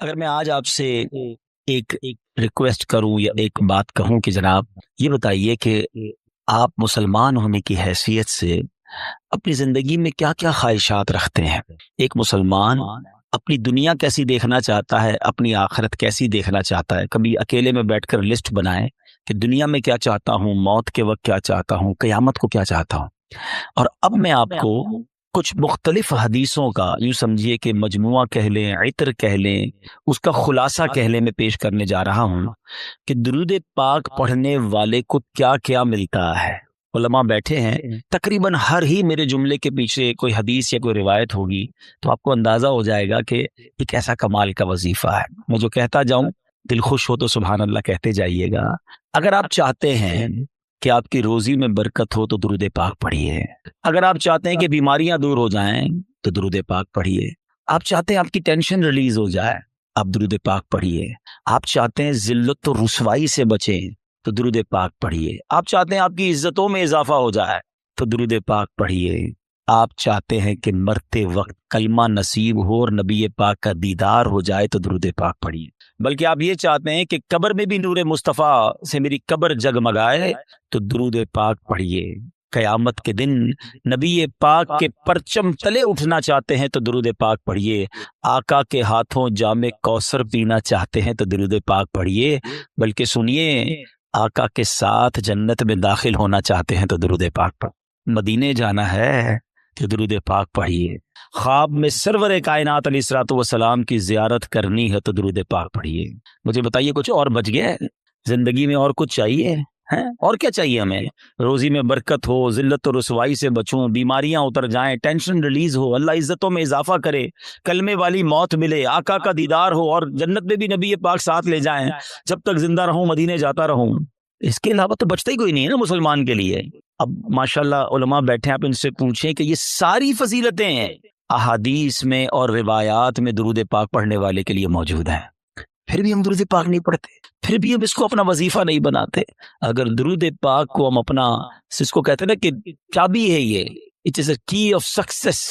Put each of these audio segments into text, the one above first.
اگر میں آج آپ سے ایک ریکویسٹ کروں یا ایک بات کہوں کہ جناب یہ بتائیے کہ آپ مسلمان ہونے کی حیثیت سے اپنی زندگی میں کیا کیا خواہشات رکھتے ہیں؟ ایک مسلمان اپنی دنیا کیسی دیکھنا چاہتا ہے، اپنی آخرت کیسی دیکھنا چاہتا ہے؟ کبھی اکیلے میں بیٹھ کر لسٹ بنائیں کہ دنیا میں کیا چاہتا ہوں، موت کے وقت کیا چاہتا ہوں، قیامت کو کیا چاہتا ہوں۔ اور اب میں آپ کو کچھ مختلف حدیثوں کا، یوں سمجھیے کہ مجموعہ کہہ لیں، عطر کہہ لیں، اس کا خلاصہ کہہ لیں، میں پیش کرنے جا رہا ہوں کہ درود پاک پڑھنے والے کو کیا کیا ملتا ہے۔ علماء بیٹھے ہیں، تقریباً ہر ہی میرے جملے کے پیچھے کوئی حدیث یا کوئی روایت ہوگی، تو آپ کو اندازہ ہو جائے گا کہ ایک ایسا کمال کا وظیفہ ہے۔ میں جو کہتا جاؤں، دل خوش ہو تو سبحان اللہ کہتے جائیے گا۔ اگر آپ چاہتے ہیں کہ آپ کی روزی میں برکت ہو تو درود پاک پڑھیے۔ اگر آپ چاہتے ہیں کہ بیماریاں دور ہو جائیں تو درود پاک پڑھیے۔ آپ چاہتے ہیں آپ کی ٹینشن ریلیز ہو جائے، آپ درود پاک پڑھیے۔ آپ چاہتے ہیں ذلت و رسوائی سے بچیں تو درود پاک پڑھیے۔ آپ چاہتے ہیں آپ کی عزتوں میں اضافہ ہو جائے تو درود پاک پڑھیے۔ آپ چاہتے ہیں کہ مرتے وقت کلمہ نصیب ہو اور نبی پاک کا دیدار ہو جائے تو درود پاک پڑھیے۔ بلکہ آپ یہ چاہتے ہیں کہ قبر میں بھی نور مصطفیٰ سے میری قبر جگمگائے تو درود پاک پڑھیے۔ قیامت کے دن نبی پاک کے پرچم تلے اٹھنا چاہتے ہیں تو درود پاک پڑھیے۔ آقا کے ہاتھوں جام کوثر پینا چاہتے ہیں تو درود پاک پڑھیے۔ بلکہ سنیے، آقا کے ساتھ جنت میں داخل ہونا چاہتے ہیں تو درود پاک پڑھیے۔ مدینے جانا ہے تو درود پاک پڑھیے۔ خواب میں سرور کائنات علیہ الصلوۃ والسلام کی زیارت کرنی ہے تو درود پاک پڑھیے۔ مجھے بتائیے، کچھ اور بچ گیا ہے زندگی میں؟ اور کچھ چاہیے ہے؟ اور کیا چاہیے ہمیں؟ روزی میں برکت ہو، ذلت و رسوائی سے بچوں، بیماریاں اتر جائیں، ٹینشن ریلیز ہو، اللہ عزتوں میں اضافہ کرے، کلمے والی موت ملے، آقا کا دیدار ہو اور جنت میں بھی نبی پاک ساتھ لے جائیں، جب تک زندہ رہوں مدینے جاتا رہوں۔ اس کے علاوہ تو بچتا ہی کوئی نہیں ہے نا مسلمان کے لیے۔ اب ماشاءاللہ علماء بیٹھے ہیں، آپ ان سے پوچھیں کہ یہ ساری فضیلتیں ہیں احادیث میں اور روایات میں درود پاک پڑھنے والے کے لیے موجود ہیں، پھر بھی ہم درود پاک نہیں پڑھتے، پھر بھی ہم اس کو اپنا وظیفہ نہیں بناتے۔ اگر درود پاک کو ہم اپنا، اس کو کہتے ہیں نا کہ چابی ہے، یہ اٹ از اے کی آف سکسیس،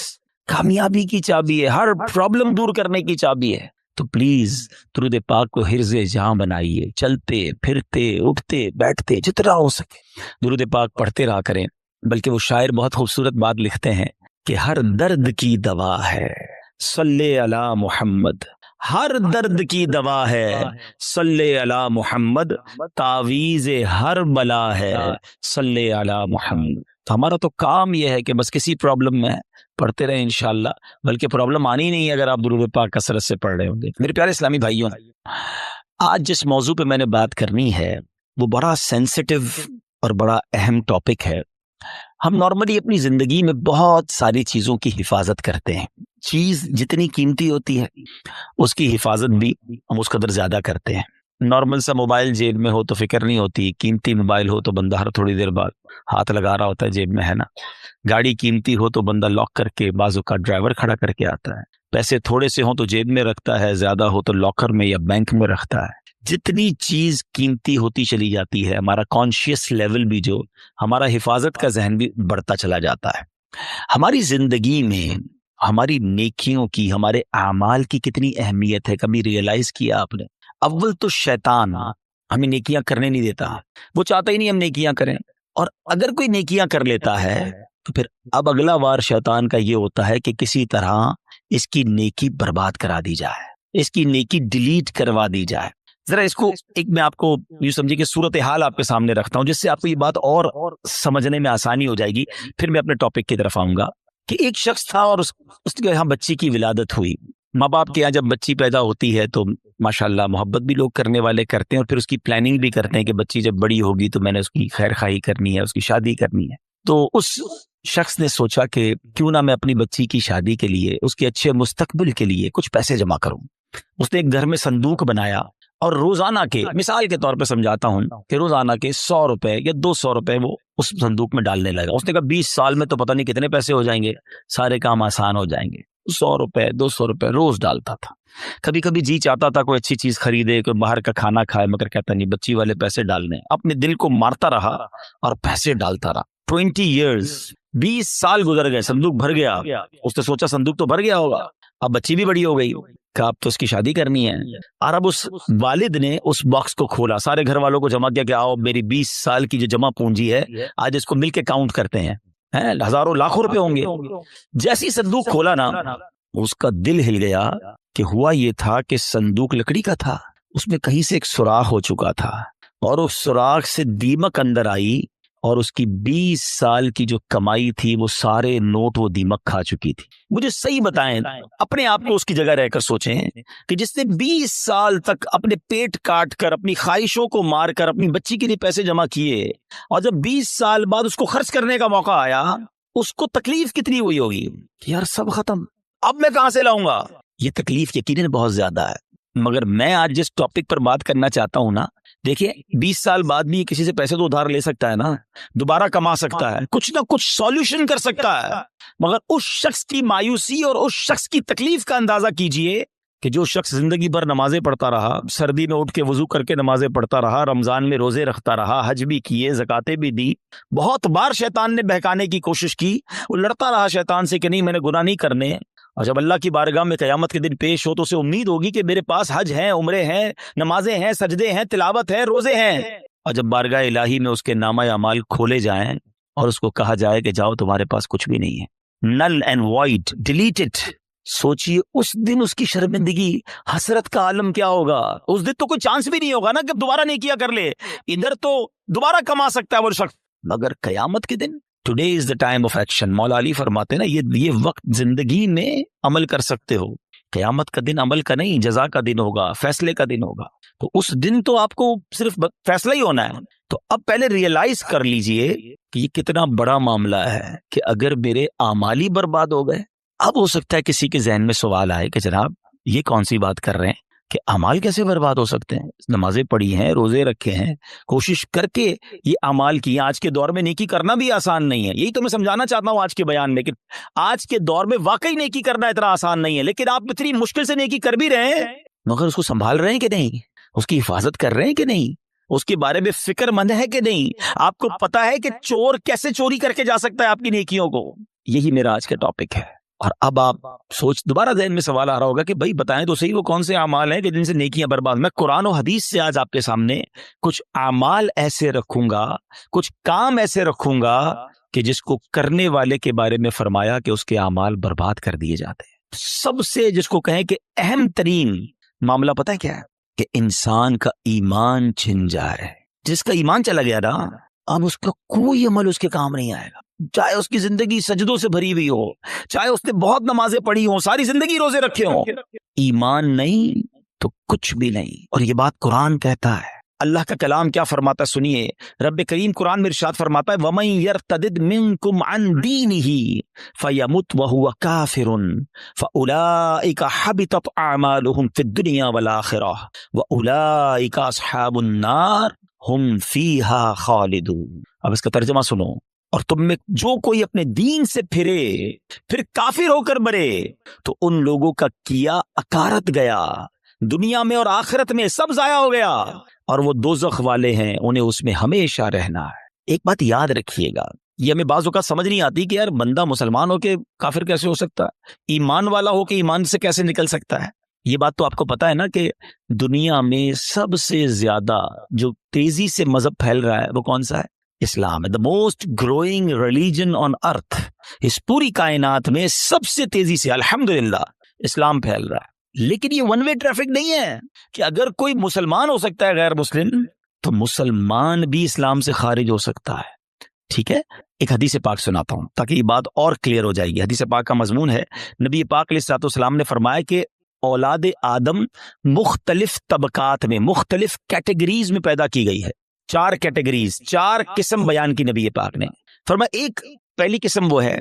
کامیابی کی چابی ہے، ہر پرابلم دور کرنے کی چابی ہے، تو پلیز درود پاک کو حرز جہاں بنائیے۔ چلتے پھرتے اٹھتے بیٹھتے جتنا ہو سکے درود پاک پڑھتے رہا کریں۔ بلکہ وہ شاعر بہت خوبصورت بات لکھتے ہیں کہ ہر درد کی دوا ہے صلی علی محمد، ہر درد کی دوا ہے صلی علی محمد، تعویذ ہر بلا ہے صلی علی محمد۔ تو ہمارا تو کام یہ ہے کہ بس کسی پرابلم میں پڑھتے رہیں انشاءاللہ، بلکہ پرابلم آنی نہیں ہے اگر آپ درود پاک کثرت سے پڑھ رہے ہوں گے۔ میرے پیارے اسلامی بھائیوں، آج جس موضوع پہ میں نے بات کرنی ہے وہ بڑا سینسٹیو اور بڑا اہم ٹاپک ہے۔ ہم نارملی اپنی زندگی میں بہت ساری چیزوں کی حفاظت کرتے ہیں، چیز جتنی قیمتی ہوتی ہے اس کی حفاظت بھی ہم اس قدر زیادہ کرتے ہیں۔ نارمل سا موبائل جیب میں ہو تو فکر نہیں ہوتی، قیمتی موبائل ہو تو بندہ ہر تھوڑی دیر بعد ہاتھ لگا رہا ہوتا ہے جیب میں، ہے نا؟ گاڑی قیمتی ہو تو بندہ لاک کر کے، بازو کا ڈرائیور کھڑا کر کے آتا ہے۔ پیسے تھوڑے سے ہوں تو جیب میں رکھتا ہے، زیادہ ہو تو لاکر میں یا بینک میں رکھتا ہے۔ جتنی چیز قیمتی ہوتی چلی جاتی ہے، ہمارا کانشیس لیول بھی، جو ہمارا حفاظت کا ذہن بھی بڑھتا چلا جاتا ہے۔ ہماری زندگی میں ہماری نیکیوں کی، ہمارے اعمال کی کتنی اہمیت ہے، کبھی ریئلائز کیا آپ نے؟ اول تو شیطان ہمیں نیکیاں کرنے نہیں دیتا، وہ چاہتا ہی نہیں ہم نیکیاں کریں، اور اگر کوئی نیکیاں کر لیتا ہے تو پھر اب اگلا وار شیطان کا یہ ہوتا ہے کہ کسی طرح اس کی نیکی برباد کرا دی جائے، اس کی نیکی ڈیلیٹ کروا دی جائے۔ ذرا اس کو ایک میں آپ کو یوں سمجھے کہ صورتحال آپ کے سامنے رکھتا ہوں، جس سے آپ کو یہ بات اور سمجھنے میں آسانی ہو جائے گی، پھر میں اپنے ٹاپک کی طرف آؤں گا۔ کہ ایک شخص تھا اور اس کے یہاں بچی کی ولادت ہوئی۔ ماں باپ کے یہاں جب بچی پیدا ہوتی ہے تو ماشاءاللہ محبت بھی لوگ کرنے والے کرتے ہیں، اور پھر اس کی پلاننگ بھی کرتے ہیں کہ بچی جب بڑی ہوگی تو میں نے اس کی خیر خواہی کرنی ہے، اس کی شادی کرنی ہے۔ تو اس شخص نے سوچا کہ کیوں نہ میں اپنی بچی کی شادی کے لیے، اس کے اچھے مستقبل کے لیے کچھ پیسے جمع کروں۔ اس نے ایک گھر میں صندوق بنایا اور روزانہ کے، مثال کے طور پہ سمجھاتا ہوں کہ روزانہ کے 100 روپے یا 200 روپے وہ اس صندوق میں ڈالنے لگا۔ اس نے کہا 20 سال میں تو پتہ نہیں کتنے پیسے ہو جائیں گے، سارے کام آسان ہو جائیں گے۔ 100 روپے 200 روپے روز ڈالتا تھا۔ کبھی کبھی جی چاہتا تھا کوئی اچھی چیز خریدے، کوئی باہر کا کھانا کھائے، مگر کہتا نہیں، بچی والے پیسے ڈالنے۔ اپنے دل کو مارتا رہا اور پیسے ڈالتا رہا۔ 20 ایئرز، 20 سال گزر گئے، صندوق بھر گیا۔ اس نے سوچا صندوق تو بھر گیا ہوگا، اب بچی بھی بڑی ہو گئی، کہ آپ تو اس کی شادی کرنی ہے. اور اب اس والد نے اس باکس کو کھولا, سارے گھر والوں کو جمع کیا کہ آؤ میری 20 سال کی جو جمع پونجی ہے آج اس کو مل کے کاؤنٹ کرتے ہیں, ہزاروں لاکھوں روپے ہوں گے. جیسی صندوق کھولا نا, اس کا دل ہل گیا کہ ہوا یہ تھا کہ صندوق لکڑی کا تھا, اس میں کہیں سے ایک سوراخ ہو چکا تھا, اور اس سوراخ سے دیمک اندر آئی, اور اس کی 20 سال کی جو کمائی تھی وہ سارے نوٹ وہ دیمک کھا چکی تھی. مجھے صحیح بتائیں, اپنے آپ کو اس کی جگہ رہ کر سوچیں کہ جس نے 20 سال تک اپنے پیٹ کاٹ کر, اپنی خواہشوں کو مار کر اپنی بچی کے لیے پیسے جمع کیے, اور جب 20 سال بعد اس کو خرچ کرنے کا موقع آیا, اس کو تکلیف کتنی ہوئی ہوگی کہ یار سب ختم, اب میں کہاں سے لاؤں گا. یہ تکلیف یقیناً بہت زیادہ ہے. مگر میں آج جس ٹاپک پر بات کرنا چاہتا ہوں نا, دیکھیے 20 سال بعد بھی کسی سے پیسے تو ادھار لے سکتا ہے نا, دوبارہ کما سکتا ہے, کچھ نہ کچھ سولوشن کر سکتا ہے. مگر اس شخص کی مایوسی اور اس شخص کی تکلیف کا اندازہ کیجئے کہ جو شخص زندگی بھر نمازیں پڑھتا رہا, سردی میں اٹھ کے وضو کر کے نمازیں پڑھتا رہا, رمضان میں روزے رکھتا رہا, حج بھی کیے, زکاتیں بھی دی, بہت بار شیطان نے بہکانے کی کوشش کی, وہ لڑتا رہا شیطان سے کہ نہیں میں نے گناہ نہیں کرنے. اور جب اللہ کی بارگاہ میں قیامت کے دن پیش ہو تو اسے امید ہوگی کہ میرے پاس حج ہیں, عمرے ہیں, نمازیں ہیں, سجدے ہیں, تلاوت ہے, روزے ہیں. اور جب بارگاہ الہی میں اس کے نامہ اعمال کھولے جائیں اور اس کو کہا جائے کہ جاؤ تمہارے پاس کچھ بھی نہیں ہے, null and void, delete it, سوچئے اس دن اس کی شرمندگی, حسرت کا عالم کیا ہوگا. اس دن تو کوئی چانس بھی نہیں ہوگا نا کہ دوبارہ نیکیاں کر لے, ادھر تو دوبارہ کما سکتا ہے وہ شخص, مگر قیامت کے دن today is the time of action. مولا علی فرماتے ہیں نا یہ وقت زندگی میں عمل کر سکتے ہو, قیامت کا دن عمل کا نہیں, جزا کا دن ہوگا, فیصلے کا دن ہوگا. تو اس دن تو آپ کو صرف فیصلہ ہی ہونا ہے. تو اب پہلے ریئلائز کر لیجئے کہ یہ کتنا بڑا معاملہ ہے کہ اگر میرے اعمال ہی برباد ہو گئے. اب ہو سکتا ہے کسی کے ذہن میں سوال آئے کہ جناب یہ کون سی بات کر رہے ہیں کہ اعمال کیسے برباد ہو سکتے ہیں, نمازیں پڑھی ہیں, روزے رکھے ہیں, کوشش کر کے یہ اعمال کی. آج کے دور میں نیکی کرنا بھی آسان نہیں ہے, یہی تو میں سمجھانا چاہتا ہوں آج کے بیان میں کہ آج کے دور میں واقعی نیکی کرنا اتنا آسان نہیں ہے. لیکن آپ اتنی مشکل سے نیکی کر بھی رہے ہیں, مگر اس کو سنبھال رہے ہیں کہ نہیں, اس کی حفاظت کر رہے ہیں کہ نہیں, اس کے بارے میں فکر مند ہے کہ نہیں, آپ کو پتا ہے کہ چور کیسے چوری کر کے جا سکتا ہے آپ کی نیکیوں کو. یہی میرا آج کا ٹاپک ہے. اور اب آپ دوبارہ ذہن میں سوال آ رہا ہوگا کہ بھائی بتائیں تو صحیح وہ کون سے اعمال ہیں کہ جن سے نیکیاں برباد. میں قرآن و حدیث سے آج آپ کے سامنے کچھ اعمال ایسے رکھوں گا, کچھ کام ایسے رکھوں گا کہ جس کو کرنے والے کے بارے میں فرمایا کہ اس کے اعمال برباد کر دیے جاتے ہیں. سب سے جس کو کہیں کہ اہم ترین معاملہ پتہ ہے کیا ہے, کہ انسان کا ایمان چھن جائے. جس کا ایمان چلا گیا نا, اب اس کا کوئی عمل اس کے کام نہیں آئے گا, چاہے اس کی زندگی سجدوں سے بھری ہوئی ہو, چاہے اس نے بہت نمازیں پڑھی ہوں, ساری زندگی روزے رکھے ہوں, ایمان نہیں تو کچھ بھی نہیں. اور یہ بات قرآن کہتا ہے. اللہ کا کلام کیا فرماتا ہے سنیے. رب کریم قرآن میں ارشاد فرماتا ہے وَمَن يَرْتَدِدْ مِنْكُمْ عَنْ دِينِهِ فَيَمُتْ وَهُوَ كَافِرٌ فَأُولَئِكَ حَبِطَتْ أَعْمَالُهُمْ فِي الدُّنْيَا وَالْآخِرَةِ وَأُولَئِكَ أَصْحَابُ النَّارِ هُمْ فِيهَا خَالِدُونَ. اب اس کا ترجمہ سنو. اور تم میں جو کوئی اپنے دین سے پھرے پھر کافر ہو کر مرے تو ان لوگوں کا کیا اکارت گیا, دنیا میں اور آخرت میں سب ضائع ہو گیا, اور وہ دوزخ والے ہیں, انہیں اس میں ہمیشہ رہنا ہے. ایک بات یاد رکھیے گا, یہ ہمیں بعض اوقات سمجھ نہیں آتی کہ یار بندہ مسلمان ہو کے کافر کیسے ہو سکتا ہے, ایمان والا ہو کے ایمان سے کیسے نکل سکتا ہے. یہ بات تو آپ کو پتا ہے نا کہ دنیا میں سب سے زیادہ جو تیزی سے مذہب پھیل رہا ہے وہ کون سا ہے, اسلام ہے. The most growing religion on earth. اس پوری کائنات میں سب سے تیزی سے الحمدللہ اسلام پھیل رہا ہے. لیکن یہ ون وے ٹریفک نہیں ہے کہ اگر کوئی مسلمان ہو سکتا ہے غیر مسلم تو مسلمان بھی اسلام سے خارج ہو سکتا ہے. ٹھیک ہے, ایک حدیث پاک سناتا ہوں تاکہ یہ بات اور کلیئر ہو جائے گی. حدیث پاک کا مضمون ہے, نبی پاک علیہ الصلوۃ والسلام نے فرمایا کہ اولاد آدم مختلف طبقات میں, مختلف کیٹیگریز میں پیدا کی گئی ہے. 4 کیٹیگریز, 4 قسم بیان کی نبی پاک نے. فرمایا ایک پہلی قسم وہ ہے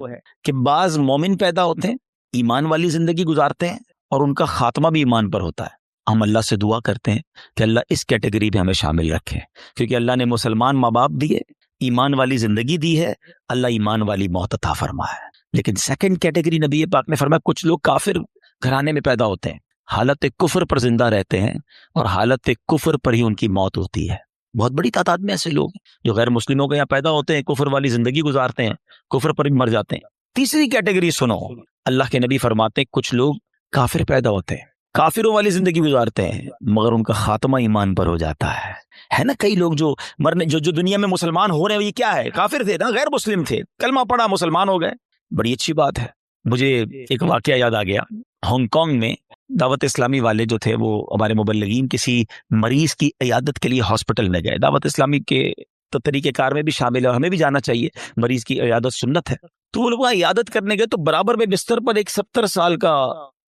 کہ بعض مومن پیدا ہوتے ہیں, ایمان والی زندگی گزارتے ہیں, اور ان کا خاتمہ بھی ایمان پر ہوتا ہے. ہم اللہ سے دعا کرتے ہیں کہ اللہ اس کیٹیگری میں ہمیں شامل رکھے, کیونکہ اللہ نے مسلمان ماں باپ دیے, ایمان والی زندگی دی ہے, اللہ ایمان والی موت عطا فرمایا ہے. لیکن سیکنڈ کیٹیگری نبی پاک نے فرمایا کچھ لوگ کافر گھرانے میں پیدا ہوتے ہیں, حالت کفر پر زندہ رہتے ہیں, اور حالت کفر پر ہی ان کی موت ہوتی ہے. بہت بڑی تعداد میں ایسے لوگ جو غیر مسلموں کے یہاں پیدا ہوتے ہیں, کفر والی زندگی گزارتے ہیں, کفر پر بھی مر جاتے ہیں. تیسری کیٹیگری سنو, اللہ کے نبی فرماتے ہیں کچھ لوگ کافر پیدا ہوتے ہیں, کافروں والی زندگی گزارتے ہیں مگر ان کا خاتمہ ایمان پر ہو جاتا ہے نا. کئی لوگ جو مرنے جو دنیا میں مسلمان ہو رہے ہیں یہ کیا ہے؟ کافر تھے نا، غیر مسلم تھے، کلمہ پڑھا مسلمان ہو گئے. بڑی اچھی بات ہے. مجھے ایک واقعہ یاد آ گیا. ہانگ کانگ میں دعوت اسلامی والے جو تھے وہ ہمارے مبلغین کسی مریض کی عیادت کے لیے ہاسپٹل میں گئے. دعوت اسلامی کے تو طریقہ کار میں بھی شامل ہے، ہمیں بھی جانا چاہیے، مریض کی عیادت سنت ہے. تو وہ لوگ عیادت کرنے گئے تو برابر میں بستر پر ایک 70 سال کا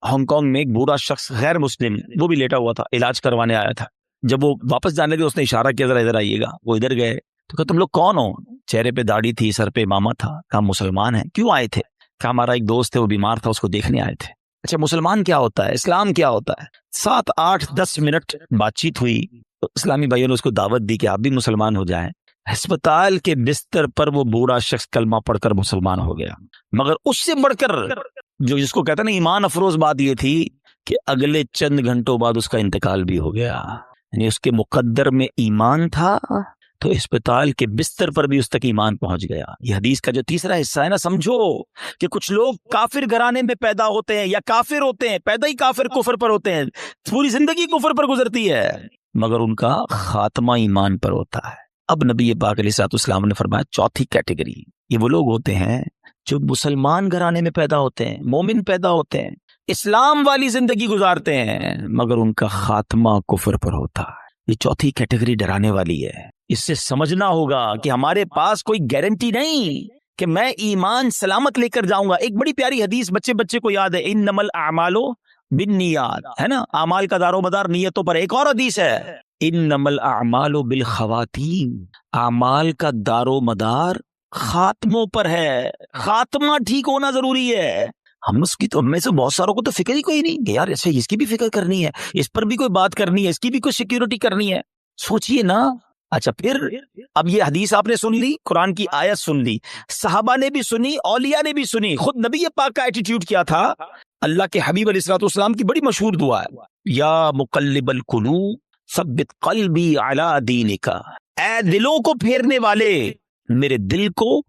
ہانگ کانگ میں ایک بوڑھا شخص غیر مسلم وہ بھی لیٹا ہوا تھا، علاج کروانے آیا تھا. جب وہ واپس جانے لگے اس نے اشارہ کیا ذرا ادھر آئیے گا. وہ ادھر گئے تو کہا تم لوگ کون ہو؟ چہرے پہ داڑھی تھی، سر پہ امامہ تھا. کہا مسلمان ہیں. کیوں آئے تھے؟ کہا ہمارا ایک دوست ہے وہ بیمار تھا، اس کو دیکھنے آئے تھے. اچھا مسلمان کیا ہوتا ہے، اسلام کیا ہوتا ہے؟ 7 8 10 منٹ بات چیت ہوئی. اسلامی بھائیوں نے اس کو دعوت دی کہ آپ بھی مسلمان ہو جائیں. ہسپتال کے بستر پر وہ بوڑھا شخص کلمہ پڑھ کر مسلمان ہو گیا. مگر اس سے بڑھ کر جو جس کو کہتا نا ایمان افروز بات یہ تھی کہ اگلے چند گھنٹوں بعد اس کا انتقال بھی ہو گیا. یعنی اس کے مقدر میں ایمان تھا تو اسپتال کے بستر پر بھی اس تک ایمان پہنچ گیا. یہ حدیث کا جو تیسرا حصہ ہے نا، سمجھو کہ کچھ لوگ کافر گھرانے میں پیدا ہوتے ہیں یا کافر ہوتے ہیں، پیدا ہی کافر کفر پر ہوتے ہیں، پوری زندگی کفر پر گزرتی ہے مگر ان کا خاتمہ ایمان پر ہوتا ہے. اب نبی پاک علیہ الصلوۃ والسلام نے فرمایا چوتھی کیٹیگری یہ وہ لوگ ہوتے ہیں جو مسلمان گھرانے میں پیدا ہوتے ہیں، مومن پیدا ہوتے ہیں، اسلام والی زندگی گزارتے ہیں مگر ان کا خاتمہ کفر پر ہوتا ہے. یہ چوتھی کیٹیگری ڈرانے والی ہے. اس سے سمجھنا ہوگا کہ ہمارے پاس کوئی گارنٹی نہیں کہ میں ایمان سلامت لے کر جاؤں گا. ایک بڑی پیاری حدیث بچے کو یاد ہے، انما الاعمال بالنیات، ہے نا، اعمال کا دار و مدار نیتوں پر. ایک اور حدیث ہے انما الاعمال بالخواتیم، اعمال کا دار و مدار خاتموں پر ہے. خاتمہ ٹھیک ہونا ضروری ہے. ہم اس کی تو میں سے بہت ساروں کو تو فکر ہی کوئی نہیں کہ یار ایسے اس کی بھی فکر کرنی ہے، اس پر بھی کوئی بات کرنی ہے، اس کی بھی کوئی سیکیورٹی کرنی ہے. سوچئے نا. اچھا پھر اب یہ حدیث آپ نے سن لی، قرآن کی آیت سن لی، صحابہ نے بھی سنی، اولیاء نے بھی سنی. خود نبی پاک کا ایٹیٹیوڈ کیا تھا؟ اللہ کے حبیب علیہ الصلوۃ والسلام کی بڑی مشہور دعا ہے، یا مقلب القلوب ثبت قلبی علی دینک، اے دلوں کو پھیرنے والے میرے دل کو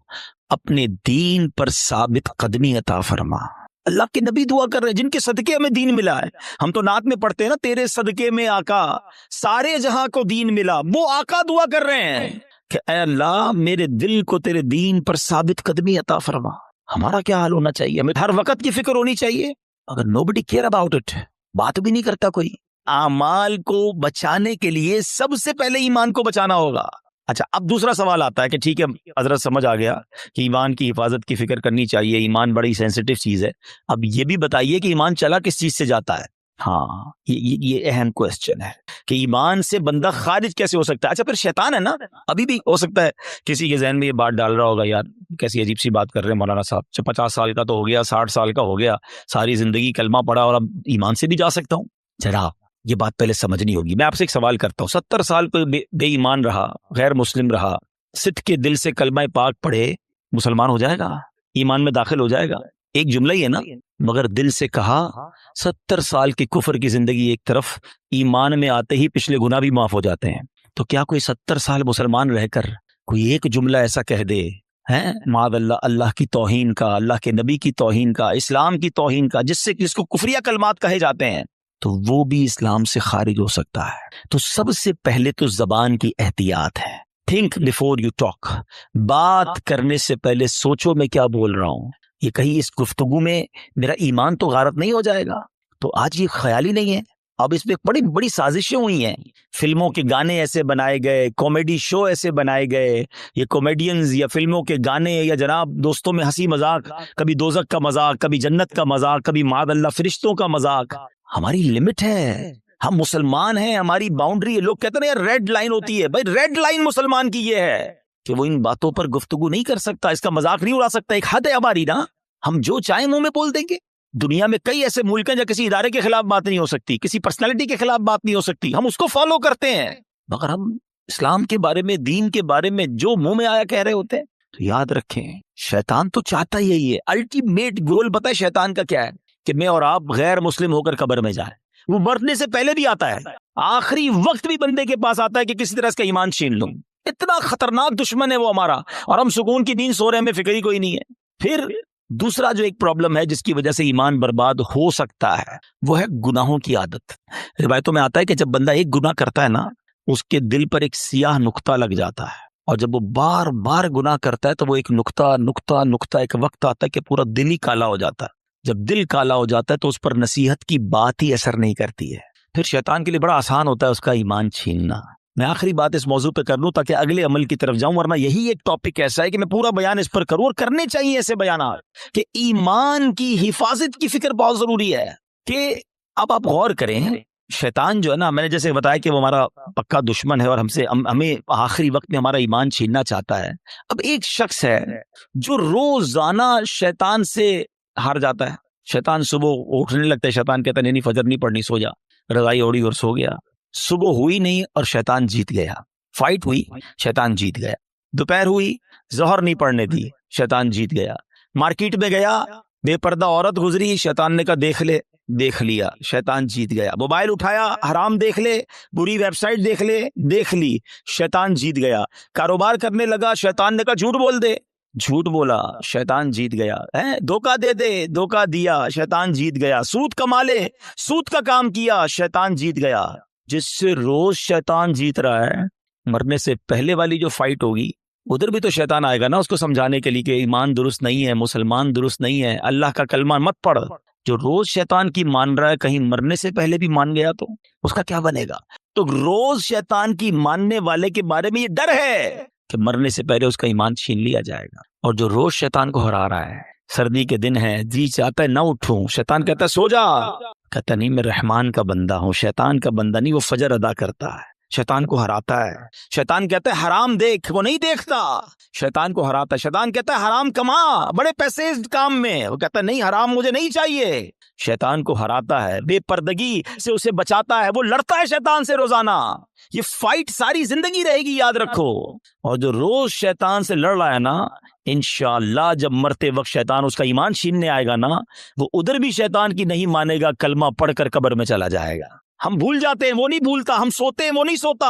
اپنے دین پر ثابت قدمی عطا فرما. اللہ کے نبی دعا کر رہے ہیں جن کے صدقے ہمیں دین ملا ہے. ہم تو نعت میں پڑھتے ہیں نا، تیرے صدقے میں آقا سارے جہاں کو دین ملا. وہ آقا دعا کر رہے ہیں کہ اے اللہ میرے دل کو تیرے دین پر ثابت قدمی عطا فرما. ہمارا کیا حال ہونا چاہیے؟ ہمیں ہر وقت کی فکر ہونی چاہیے. اگر nobody care about it، بات بھی نہیں کرتا کوئی. اعمال کو بچانے کے لیے سب سے پہلے ایمان کو بچانا ہوگا. اچھا اب دوسرا سوال آتا ہے کہ ٹھیک ہے حضرت سمجھ آ گیا کہ ایمان کی حفاظت کی فکر کرنی چاہیے، ایمان بڑی سینسٹیو چیز ہے. اب یہ بھی بتائیے کہ ایمان چلا کس چیز سے جاتا ہے؟ ہاں یہ اہم کوسچن ہے کہ ایمان سے بندہ خارج کیسے ہو سکتا ہے. اچھا پھر شیطان ہے نا، ابھی بھی ہو سکتا ہے کسی کے ذہن میں یہ بات ڈال رہا ہوگا یار کیسی عجیب سی بات کر رہے ہیں مولانا صاحب، 50 سال کا تو ہو گیا، 60 سال کا ہو گیا، ساری زندگی کلمہ پڑھا اور اب ایمان سے بھی جا سکتا ہوں. ذرا یہ بات پہلے سمجھنی ہوگی. میں آپ سے ایک سوال کرتا ہوں، 70 سال کوئی بے ایمان رہا، غیر مسلم رہا، صدق کے دل سے کلمہ پاک پڑھے، مسلمان ہو جائے گا؟ ایمان میں داخل ہو جائے گا؟ ایک جملہ ہی ہے نا. مگر دل سے کہا 70 سال کی کفر کی زندگی ایک طرف، ایمان میں آتے ہی پچھلے گناہ بھی معاف ہو جاتے ہیں. تو کیا کوئی 70 سال مسلمان رہ کر کوئی ایک جملہ ایسا کہہ دے معاذ اللہ، اللہ کی توہین کا، اللہ کے نبی کی توہین کا، اسلام کی توہین کا، جس کو کفریہ کلمات کہے جاتے ہیں، تو وہ بھی اسلام سے خارج ہو سکتا ہے. تو سب سے پہلے تو زبان کی احتیاط ہے. Think before you talk. بات کرنے سے پہلے سوچو میں کیا بول رہا ہوں. یہ کہیں اس گفتگو میں میرا ایمان تو غارت نہیں ہو جائے گا؟ تو آج یہ خیال ہی نہیں ہے. اب اس میں بڑی بڑی سازشیں ہوئی ہیں. فلموں کے گانے ایسے بنائے گئے، کامیڈی شو ایسے بنائے گئے، یہ کامیڈینز یا فلموں کے گانے یا جناب دوستوں میں ہنسی مذاق، کبھی دوزخ کا مذاق، کبھی جنت کا مذاق، کبھی معاذ اللہ فرشتوں کا مذاق. ہماری لمٹ ہے، ہم مسلمان ہیں، ہماری باؤنڈری ہے. لوگ کہتے ہیں یار ریڈ لائن ہوتی ہے. بھائی ریڈ لائن مسلمان کی یہ ہے کہ وہ ان باتوں پر گفتگو نہیں کر سکتا، اس کا مذاق نہیں اڑا سکتا. ایک حد ہے ہماری نا، ہم جو چاہیں منہ میں بول دیں گے. دنیا میں کئی ایسے ملک ہیں جہاں کسی ادارے کے خلاف بات نہیں ہو سکتی، کسی پرسنالٹی کے خلاف بات نہیں ہو سکتی، ہم اس کو فالو کرتے ہیں. مگر ہم اسلام کے بارے میں، دین کے بارے میں جو منہ میں آیا کہہ رہے ہوتے ہیں. تو یاد رکھیں شیطان تو چاہتا ہی یہی ہے. الٹیمیٹ گول پتہ ہے شیطان کا کیا ہے؟ کہ میں اور آپ غیر مسلم ہو کر قبر میں جائیں. وہ مرنے سے پہلے بھی آتا ہے، آخری وقت بھی بندے کے پاس آتا ہے کہ کسی طرح اس کا ایمان چھین لوں. اتنا خطرناک دشمن ہے وہ ہمارا، اور ہم سکون کی نیند سو رہے ہیں، ہمیں فکر ہی کوئی نہیں ہے. پھر دوسرا جو ایک پرابلم ہے جس کی وجہ سے ایمان برباد ہو سکتا ہے وہ ہے گناہوں کی عادت. روایتوں میں آتا ہے کہ جب بندہ ایک گناہ کرتا ہے نا اس کے دل پر ایک سیاہ نقطہ لگ جاتا ہے, اور جب وہ بار بار گناہ کرتا ہے تو وہ ایک نقطہ ایک وقت آتا ہے کہ پورا دل ہی کالا ہو جاتا ہے. جب دل کالا ہو جاتا ہے تو اس پر نصیحت کی بات ہی اثر نہیں کرتی ہے. پھر شیطان کے لیے بڑا آسان ہوتا ہے اس کا ایمان چھیننا. میں آخری بات اس موضوع پہ کر لوں تاکہ اگلے عمل کی طرف جاؤں, ورنہ یہی ایک ٹاپک ایسا ہے کہ میں پورا بیان اس پر کروں, اور کرنے چاہیے ایسے بیانات کہ ایمان کی حفاظت کی فکر بہت ضروری ہے. کہ اب آپ غور کریں, شیطان جو ہے نا, میں نے جیسے بتایا کہ وہ ہمارا پکا دشمن ہے اور ہمیں آخری وقت میں ہمارا ایمان چھیننا چاہتا ہے. اب ایک شخص ہے جو روزانہ شیطان سے ہار جاتا ہے. شیطان صبح اٹھنے لگتا ہے, شیطان کہتا ہے نہیں فجر نہیں پڑھنی, سو جا, رضائی اوڑی اور سو گیا. صبح ہوئی نہیں اور شیطان جیت گیا. فائٹ ہوئی, شیطان جیت گیا. دوپہر ہوئی, ظہر نہیں پڑھنے دی, شیطان جیت گیا. مارکیٹ میں گیا, بے پردہ عورت گزری, شیطان نے کہا دیکھ لیا, شیطان جیت گیا. موبائل اٹھایا, حرام دیکھ لے, بری ویب سائٹ دیکھ لی, شیطان جیت گیا. کاروبار کرنے لگا, شیطان نے کہا جھوٹ بول دے, جھوٹ بولا, شیطان جیت گیا. دھوکہ دے, دھوکہ دیا, شیطان جیت گیا. سود کما لے, سود کا کام کیا, شیطان جیت گیا. جس سے روز شیطان جیت رہا ہے, مرنے سے پہلے والی جو فائٹ ہوگی ادھر بھی تو شیطان آئے گا نا اس کو سمجھانے کے لیے کہ ایمان درست نہیں ہے, مسلمان درست نہیں ہے, اللہ کا کلمہ مت پڑھ. جو روز شیطان کی مان رہا ہے, کہیں مرنے سے پہلے بھی مان گیا تو اس کا کیا بنے گا؟ تو روز شیطان کی ماننے والے کے بارے میں یہ ڈر ہے کہ مرنے سے پہلے اس کا ایمان چھین لیا جائے گا. اور جو روز شیطان کو ہرا رہا ہے, سردی کے دن ہے, جی چاہتا ہے نہ اٹھوں, شیطان کہتا ہے سو جا, کہتا نہیں میں رحمان کا بندہ ہوں, شیطان کا بندہ نہیں, وہ فجر ادا کرتا ہے, شیطان کو ہراتا ہے. شیطان کہتا ہے حرام دیکھ, وہ نہیں دیکھتا, شیطان کو ہراتا ہے. شیطان کہتا ہے حرام کما, بڑے پیسے اس کام میں, وہ کہتا ہے نہیں حرام مجھے نہیں چاہیے. شیطان کو ہراتا ہے, بے پردگی سے اسے بچاتا ہے, وہ لڑتا ہے شیطان سے روزانہ. یہ فائٹ ساری زندگی رہے گی, یاد رکھو. اور جو روز شیطان سے لڑ رہا ہے نا, انشاءاللہ جب مرتے وقت شیطان اس کا ایمان چھیننے آئے گا نا, وہ ادھر بھی شیطان کی نہیں مانے گا, کلمہ پڑھ کر قبر میں چلا جائے گا. ہم بھول جاتے ہیں, وہ نہیں بھولتا. ہم سوتے ہیں, وہ نہیں سوتا.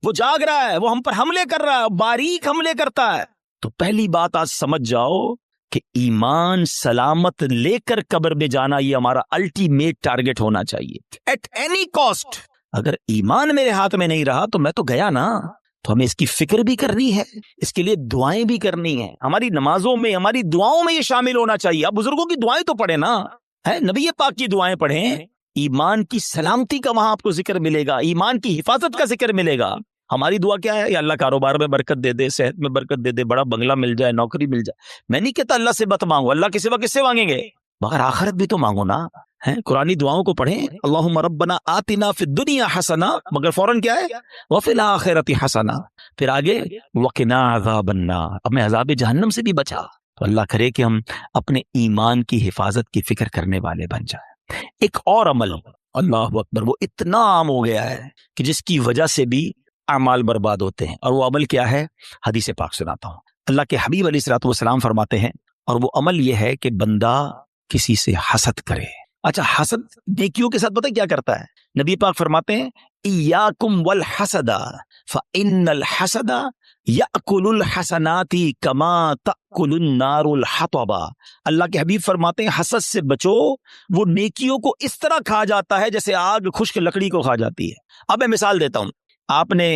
وہ جاگ رہا ہے, وہ ہم پر حملے کر رہا ہے, باریک حملے کرتا ہے. تو پہلی بات آج سمجھ جاؤ کہ ایمان سلامت لے کر قبر میں جانا یہ ہمارا الٹیمیٹ ٹارگٹ ہونا چاہیے ایٹ اینی کاسٹ. اگر ایمان میرے ہاتھ میں نہیں رہا تو میں تو گیا نا. تو ہمیں اس کی فکر بھی کرنی ہے, اس کے لیے دعائیں بھی کرنی ہیں. ہماری نمازوں میں, ہماری دعاؤں میں یہ شامل ہونا چاہیے. اب بزرگوں کی دعائیں تو پڑھیں نا, ہے نبی پاک کی دعائیں پڑھیں. ایمان کی سلامتی کا وہاں آپ کو ذکر ملے گا, ایمان کی حفاظت کا ذکر ملے گا. ہماری دعا کیا ہے؟ یا اللہ کاروبار میں برکت دے دے, صحت میں برکت دے دے, بڑا بنگلہ مل جائے, نوکری مل جائے. میں نہیں کہتا اللہ سے مت مانگو, اللہ کے سوا کس سے مانگیں گے, مگر آخرت بھی تو مانگو نا. قرآنی دعاؤں کو پڑھیں, اللہم ربنا آتنا فی الدنیا حسنہ, مگر فوراً کیا ہے, وفی الآخرۃ حسنہ, پھر آگے وقنا عذاب النار, ہمیں عذاب جہنم سے بھی بچا. تو اللہ کرے کہ ہم اپنے ایمان کی حفاظت کی فکر کرنے والے بن جائیں. ایک اور عمل, اللہ اکبر, وہ اتنا عام ہو گیا ہے کہ جس کی وجہ سے بھی اعمال برباد ہوتے ہیں, اور وہ عمل کیا ہے؟ حدیث پاک سناتا ہوں. اللہ کے حبیب علیہ الصلوۃ والسلام فرماتے ہیں, اور وہ عمل یہ ہے کہ بندہ کسی سے حسد کرے. اچھا, حسد نیکیوں کے ساتھ پتہ کیا کرتا ہے؟ نبی پاک فرماتے ہیں ایاکم والحسد فإن الحسد یأکل الحسنات کما تأکل النار الحطب. اللہ کے حبیب فرماتے ہیں حسد سے بچو, وہ نیکیوں کو اس طرح کھا جاتا ہے جیسے آگ خشک لکڑی کو کھا جاتی ہے. اب میں مثال دیتا ہوں, آپ نے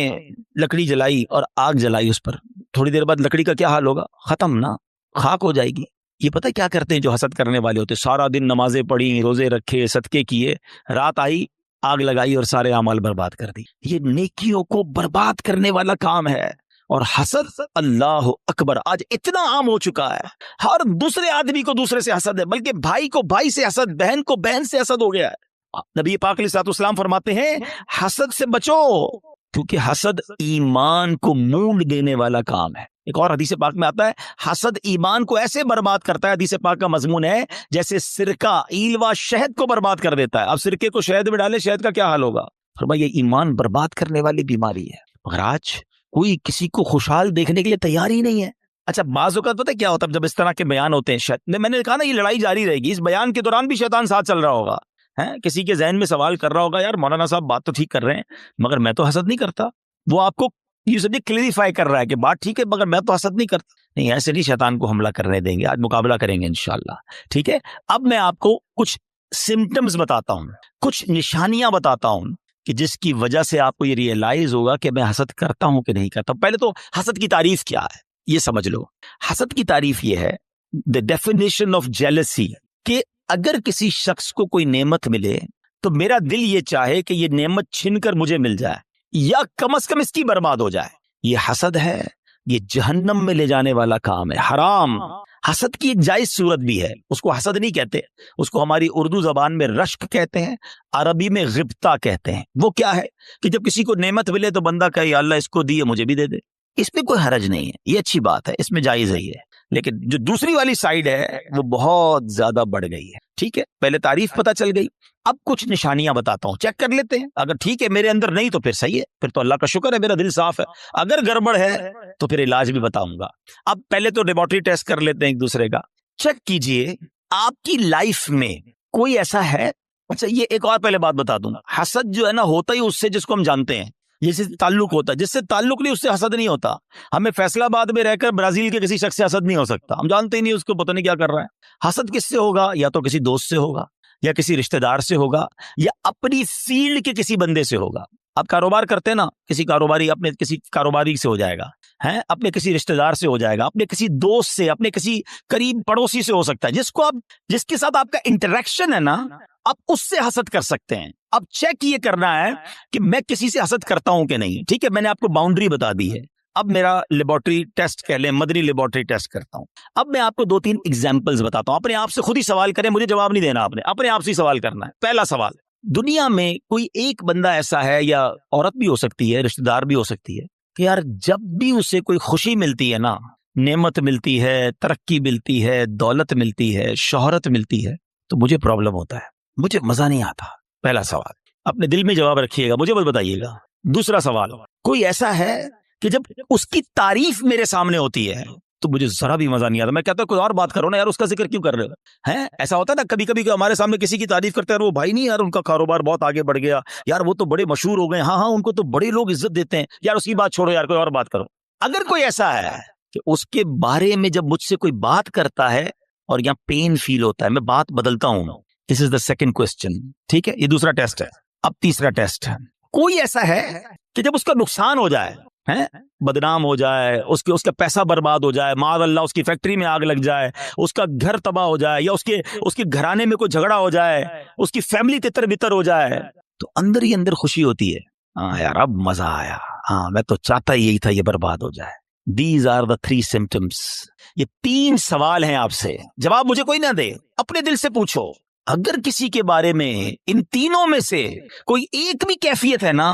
لکڑی جلائی اور آگ جلائی اس پر, تھوڑی دیر بعد لکڑی کا کیا حال ہوگا؟ ختم نا, خاک ہو جائے گی. یہ پتہ کیا کرتے ہیں جو حسد کرنے والے ہوتے؟ سارا دن نمازیں پڑھی, روزے رکھے, صدقے کیے, رات آئی آگ لگائی اور سارے اعمال برباد کر دی. یہ نیکیوں کو برباد کرنے والا کام ہے. اور حسد, اللہ اکبر, آج اتنا عام ہو چکا ہے, ہر دوسرے آدمی کو دوسرے سے حسد ہے, بلکہ بھائی کو بھائی سے حسد, بہن کو بہن سے حسد ہو گیا ہے. نبی پاک علیہ الصلوۃ والسلام فرماتے ہیں حسد سے بچو, کیونکہ حسد ایمان کو مونڈ دینے والا کام ہے. ایک اور حدیث پاک میں آتا ہے حسد ایمان کو ایسے برباد کرتا ہے, حدیث پاک کا مضمون ہے جیسے سرکہ ایلوا شہد کو برباد کر دیتا ہے. اب سرکے کو شہد میں ڈالے, شہد کا کیا حال ہوگا؟ فرمایا یہ ایمان برباد کرنے والی بیماری ہے. مگر آج کوئی کسی کو خوشحال دیکھنے کے لیے تیار ہی نہیں ہے. اچھا, بعض اوقات پتہ کیا ہوتا ہے جب اس طرح کے بیان ہوتے ہیں, میں نے کہا نا یہ لڑائی جاری رہے گی, اس بیان کے دوران بھی شیطان ساتھ چل رہا ہوگا. کسی کے ذہن میں سوال کر رہا ہوگا, یار مولانا صاحب بات تو ٹھیک کر رہے ہیں مگر میں تو حسد نہیں کرتا. وہ آپ کو یہ سب کلیریفائی کر رہا ہے کہ بات ٹھیک ہے مگر میں تو حسد نہیں کرتا. نہیں ایسے نہیں شیطان کو حملہ کرنے دیں گے, آج مقابلہ کریں گے انشاءاللہ. ٹھیک ہے, اب میں آپ کو کچھ سمٹمز بتاتا ہوں, کچھ نشانیاں بتاتا ہوں کہ جس کی وجہ سے آپ کو یہ ریئلائز ہوگا کہ میں حسد کرتا ہوں کہ نہیں کرتا. پہلے تو حسد کی تعریف کیا ہے یہ سمجھ لو. حسد کی تعریف یہ ہے, the definition of jealousy, کہ اگر کسی شخص کو کوئی نعمت ملے تو میرا دل یہ چاہے کہ یہ نعمت چھن کر مجھے مل جائے یا کم از کم اس کی برباد ہو جائے. یہ حسد ہے, یہ جہنم میں لے جانے والا کام ہے, حرام. حسد کی ایک جائز صورت بھی ہے, اس کو حسد نہیں کہتے, اس کو ہماری اردو زبان میں رشک کہتے ہیں, عربی میں غبطہ کہتے ہیں. وہ کیا ہے کہ جب کسی کو نعمت ملے تو بندہ کہے یا اللہ اس کو دیے مجھے بھی دے دے. اس میں کوئی حرج نہیں ہے, یہ اچھی بات ہے, اس میں جائز ہے یہ. لیکن جو دوسری والی سائیڈ ہے وہ بہت زیادہ بڑھ گئی ہے. ٹھیک ہے, پہلے تعریف پتہ چل گئی, اب کچھ نشانیاں بتاتا ہوں, چیک کر لیتے ہیں. اگر ٹھیک ہے میرے اندر نہیں تو پھر صحیح ہے, پھر تو اللہ کا شکر ہے میرا دل صاف ہے. اگر گڑبڑ ہے تو پھر علاج بھی بتاؤں گا. اب پہلے تو لیبارٹری ٹیسٹ کر لیتے ہیں ایک دوسرے کا. چیک کیجئے آپ کی لائف میں کوئی ایسا ہے. اچھا یہ ایک اور پہلے بات بتا دوں, حسد جو ہے نا ہوتا ہی اس سے جس کو ہم جانتے ہیں, جس سے تعلق ہوتا ہے. جس سے تعلق نہیں اس سے حسد نہیں ہوتا. ہمیں فیصلہ آباد میں رہ کر برازیل کے کسی شخص سے حسد نہیں ہو سکتا, ہم جانتے ہی نہیں اس کو, پتہ نہیں کیا کر رہا ہے. حسد کس سے ہوگا؟ یا تو کسی دوست سے ہوگا, یا کسی رشتہ دار سے ہوگا, یا اپنی فیلڈ کے کسی بندے سے ہوگا. آپ کاروبار کرتے ہیں نا, کسی کاروباری اپنے کسی کاروباری سے ہو جائے گا, ہیں اپنے کسی رشتہ دار سے ہو جائے گا, اپنے کسی دوست سے, اپنے کسی قریب پڑوسی سے ہو سکتا ہے, جس کو آپ جس کے ساتھ آپ کا انٹریکشن ہے نا, آپ اس سے حسد کر سکتے ہیں. اب چیک یہ کرنا ہے کہ میں کسی سے حسد کرتا ہوں کہ نہیں. ٹھیک ہے, میں نے آپ کو باؤنڈری بتا دی ہے. اب میرا لیبارٹری ٹیسٹ کہہ لیں, مدنی لیبارٹری ٹیسٹ کرتا ہوں. اب میں آپ کو 2-3 ایگزامپلز بتاتا ہوں. اپنے آپ سے خود ہی سوال کریں, مجھے جواب نہیں دینا, آپ نے اپنے آپ سے ہی سوال کرنا ہے. پہلا سوال, دنیا میں کوئی ایک بندہ ایسا ہے, یا عورت بھی ہو سکتی ہے, رشتہ دار بھی ہو سکتی ہے, کہ یار جب بھی اسے کوئی خوشی ملتی ہے نا, نعمت ملتی ہے, ترقی ملتی ہے, دولت ملتی ہے, شہرت ملتی ہے, تو مجھے پرابلم ہوتا ہے, مجھے مزہ نہیں آتا. پہلا سوال اپنے دل میں جواب رکھیے گا, مجھے بس بتائیے گا. دوسرا سوال, کوئی ایسا ہے کہ جب اس کی تعریف میرے سامنے ہوتی ہے تو مجھے ذرا بھی مزہ نہیں آتا. میں کہتا ہوں کوئی اور بات کرو نا یار, اس کا ذکر کیوں کر رہے ہو ہیں. ایسا ہوتا ہے نا کبھی کبھی کہ ہمارے سامنے کسی کی تعریف کرتے ہیں, وہ بھائی نہیں یار ان کا کاروبار بہت آگے بڑھ گیا, یار وہ تو بڑے مشہور ہو گئے, ہاں ہاں ان کو تو بڑے لوگ عزت دیتے ہیں, یار اس کی بات چھوڑو یار, کوئی اور بات کرو. اگر کوئی ایسا ہے کہ اس کے بارے میں جب مجھ سے کوئی بات کرتا ہے اور یہاں پین فیل ہوتا ہے, میں بات بدلتا ہوں. دس از دا سیکنڈ کوسچن. ٹھیک ہے, یہ دوسرا ٹیسٹ ہے. اب تیسرا ٹیسٹ ہے, کوئی ایسا ہے کہ جب اس کا نقصان ہو جائے, بدنام ہو جائے, اس کا پیسہ برباد ہو جائے, معاذ اللہ اس کی فیکٹری میں آگ لگ جائے, اس کا گھر تباہ ہو جائے, یا اس کے گھرانے میں کوئی جھگڑا ہو جائے, اس کی فیملی تتر بتر ہو جائے, تو اندر ہی اندر خوشی ہوتی ہے, ہاں یار اب مزہ آیا, ہاں میں تو چاہتا ہی یہی تھا یہ برباد ہو جائے. These are the 3 symptoms. یہ 3 سوال ہیں آپ سے, جواب مجھے کوئی نہ دے, اپنے دل سے پوچھو. اگر کسی کے بارے میں ان تینوں میں سے کوئی ایک بھی کیفیت ہے نا,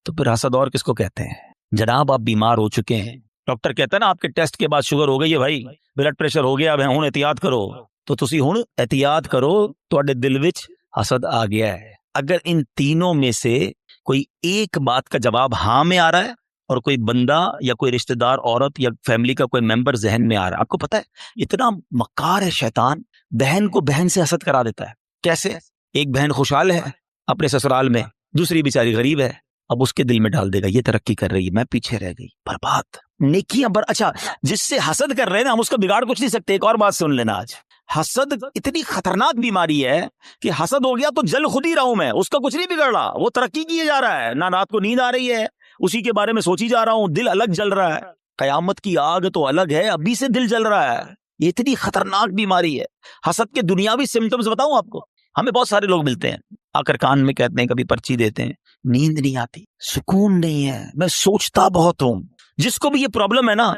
تو پھر حسد اور کس کو کہتے ہیں. جناب آپ بیمار ہو چکے ہیں, ڈاکٹر کہتا ہے نا آپ کے ٹیسٹ کے بعد شوگر ہو گئی ہے بھائی, بلڈ پریشر ہو گیا, اب ہن احتیاط کرو, تو تسی ہن احتیاط کرو, تواڈے دل وچ حسد آ گیا ہے. اگر ان تینوں میں سے کوئی ایک بات کا جواب ہاں میں آ رہا ہے, اور کوئی بندہ یا کوئی رشتہ دار عورت یا فیملی کا کوئی ممبر ذہن میں آ رہا ہے, آپ کو پتہ ہے اتنا مکار ہے شیطان, بہن کو بہن سے حسد کرا دیتا ہے. کیسے؟ ایک بہن خوشحال ہے اپنے سسرال میں, دوسری بیچاری غریب ہے, اب اس کے دل میں ڈال دے گا یہ ترقی کر رہی ہے, میں پیچھے رہ گئی, برباد. نیکیاں اچھا جس سے حسد کر رہے ہیں نا, ہم اس کا بگاڑ کچھ نہیں سکتے. ایک اور بات سن لینا, آج حسد اتنی خطرناک بیماری ہے کہ حسد ہو گیا تو جل خود ہی رہا ہوں میں, اس کا کچھ نہیں بگڑ رہا, وہ ترقی کیے جا رہا ہے, نہ رات کو نیند آ رہی ہے, اسی کے بارے میں سوچی جا رہا ہوں, دل الگ جل رہا ہے. قیامت کی آگ تو الگ ہے, ابھی سے دل جل رہا ہے. یہ اتنی خطرناک بیماری ہے. حسد کے دنیاوی سمٹمز بتاؤں آپ کو, ہمیں بہت سارے لوگ ملتے ہیں, آ کر کان میں کہتے ہیں, کبھی پرچی دیتے ہیں, نیند نہیں آتی, سکون نہیں ہے, میں سوچتا بہت ہوں. جس کو بھی یہ پرابلم ہے نا,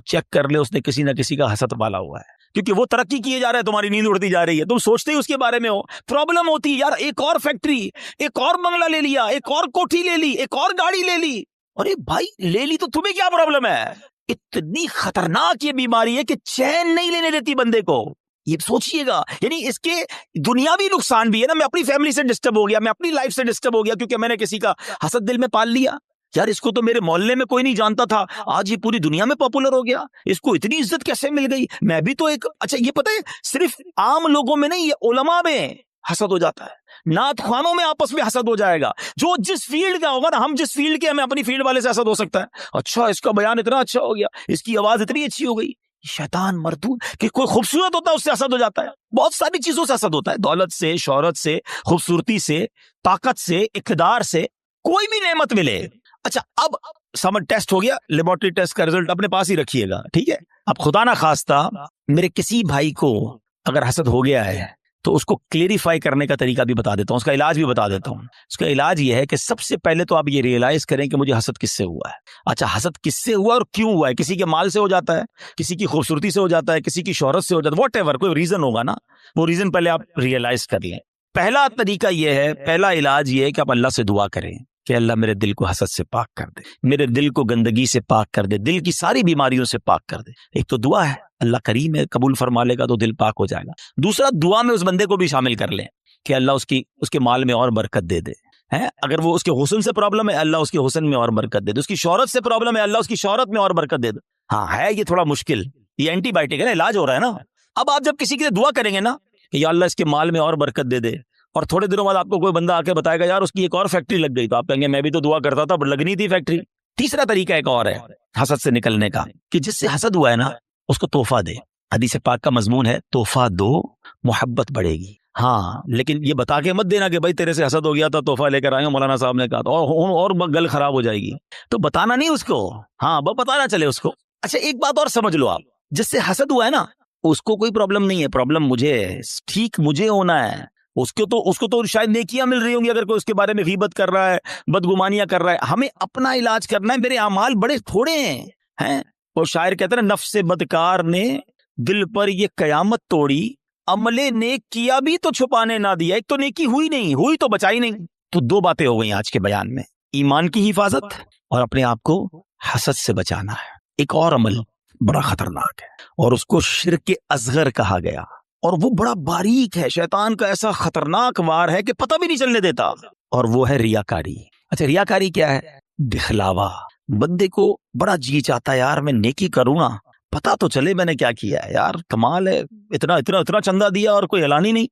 چیک کر لے اس نے کسی نہ کسی کا حسد پالا ہوا ہے, کیونکہ وہ ترقی کیے جا رہا ہے, تمہاری نیند اڑتی جا رہی ہے, تم سوچتے ہی اس کے بارے میں ہو. پرابلم ہوتی ہے یار, ایک اور فیکٹری, ایک اور بنگلہ لے لیا, ایک اور کوٹھی لے لی, ایک اور گاڑی لے لی. ارے بھائی لے لی تو تمہیں کیا پرابلم ہے؟ اتنی خطرناک یہ بیماری ہے کہ چین نہیں لینے دیتی بندے کو. یہ سوچئے گا, یعنی اس کے دنیاوی نقصان بھی ہے نا, میں اپنی فیملی سے ڈسٹرب ہو گیا, میں اپنی لائف سے ڈسٹرب ہو گیا, کیونکہ میں نے کسی کا حسد دل میں پال لیا. یار اس کو تو میرے محلے میں کوئی نہیں جانتا تھا, آج یہ پوری دنیا میں پاپولر ہو گیا, اس کو اتنی عزت کیسے مل گئی, میں بھی تو ایک. اچھا یہ پتہ ہے صرف عام لوگوں میں نہیں, یہ علماء میں, حسد ہو جاتا ہے، نعت خوانوں میں آپس میں حسد ہو جائے گا، جو جس فیلڈ کا ہوگا نا، ہم جس فیلڈ کے، ہمیں اپنی فیلڈ والے سے حسد ہو سکتا ہے، اچھا اس کا بیان اتنا اچھا ہو گیا، اس کی آواز اتنی اچھی ہو گئی، شیطان مردود کہ کوئی خوبصورت ہوتا ہے اس سے حسد ہو جاتا ہے، بہت ساری چیزوں سے حسد ہوتا ہے، دولت سے، شہرت سے، خوبصورتی سے، طاقت سے، اقتدار سے، کوئی بھی نعمت ملے۔ اچھا اب سمر ٹیسٹ ہو گیا، لیبورٹری ٹیسٹ کا رزلٹ اپنے پاس ہی رکھیے گا، ٹھیک ہے؟ اب خدا نہ خواستہ میرے کسی بھائی کو اگر حسد ہو گیا ہے تو اس کو کلیریفائی کرنے کا طریقہ بھی بتا دیتا ہوں، اس کا علاج بھی بتا دیتا ہوں۔ اس کا علاج یہ ہے کہ سب سے پہلے تو آپ یہ ریئلائز کریں کہ مجھے حسد کس سے ہوا ہے۔ اچھا حسد کس سے ہوا اور کیوں ہوا ہے؟ کسی کے مال سے ہو جاتا ہے، کسی کی خوبصورتی سے ہو جاتا ہے، کسی کی شہرت سے ہو جاتا ہے، واٹ ایور، کوئی ریزن ہوگا نا، وہ ریزن پہلے آپ ریئلائز کر لیں۔ پہلا طریقہ یہ ہے، پہلا علاج یہ ہے کہ آپ اللہ سے دعا کریں کہ اللہ میرے دل کو حسد سے پاک کر دے، میرے دل کو گندگی سے پاک کر دے، دل کی ساری بیماریوں سے پاک کر دے۔ ایک تو دعا ہے، اللہ کریم ہے، قبول فرما لے گا تو دل پاک ہو جائے گا۔ دوسرا، دعا میں اس بندے کو بھی شامل کر لیں کہ اللہ اس کے مال میں اور برکت دے دے، اگر وہ اس کے حسن سے پرابلم ہے، اللہ اس کے حسن میں اور برکت دے دے، اس کی شہرت سے پرابلم ہے، اللہ اس کی شہرت میں اور برکت دے دے۔ ہاں ہے یہ تھوڑا مشکل، یہ اینٹی بائیوٹک ہے نا، علاج ہو رہا ہے نا۔ اب آپ جب کسی کے لیے دعا کریں گے نا کہ یا اللہ اس کے مال میں اور برکت دے دے، اور تھوڑے دنوں بعد آپ کو کوئی بندہ آ کے بتائے گا یار اس کی ایک اور فیکٹری لگ گئی، تو آپ کہیں گے میں بھی تو دعا کرتا تھا پر لگنی تھی فیکٹری۔ تیسرا طریقہ ایک اور ہے حسد سے نکلنے کا، کہ جس سے حسد ہوا ہے نا اس کو تحفہ دے۔ حدیث پاک کا مضمون ہے تحفہ دو محبت بڑھے گی۔ ہاں لیکن یہ بتا کے مت دینا کہ بھائی تیرے سے حسد ہو گیا تھا تحفہ لے کر آئے ہوں، مولانا صاحب نے کہا تھا، اور گل خراب ہو جائے گی، تو بتانا نہیں اس کو، ہاں بتانا چلے اس کو۔ اچھا ایک بات اور سمجھ لو، آپ جس سے حسد ہوا ہے نا اس کو کوئی پرابلم نہیں ہے، پرابلم مجھے ہے، ٹھیک مجھے ہونا ہے۔ اس کو تو شاید نیکیاں مل رہی ہوں گی اگر کوئی اس کے بارے میں غیبت کر رہا ہے، بدگمانیاں کر رہا ہے۔ ہمیں اپنا علاج کرنا ہے، میرے اعمال بڑے تھوڑے ہیں۔ وہ شاعر کہتا ہے نا، نفس بدکار نے دل پر یہ قیامت توڑی، عمل نیک کیا بھی تو چھپانے نہ دیا۔ ایک تو نیکی ہوئی تو بچائی نہیں۔ تو دو باتیں ہو گئی آج کے بیان میں، ایمان کی حفاظت اور اپنے آپ کو حسد سے بچانا ہے۔ ایک اور عمل بڑا خطرناک ہے اور اس کو شرک اصغر کہا گیا، اور وہ بڑا باریک ہے، شیطان کا ایسا خطرناک وار ہے کہ پتہ بھی نہیں چلنے دیتا، اور وہ ہے ریاکاری۔ اچھا ریاکاری کیا ہے؟ دکھلاوا۔ بندے کو بڑا جی چاہتا ہے یار میں نیکی کروں نا، پتہ تو چلے میں نے کیا کیا ہے، یار کمال ہے، اتنا چندہ دیا اور کوئی اعلان ہی نہیں،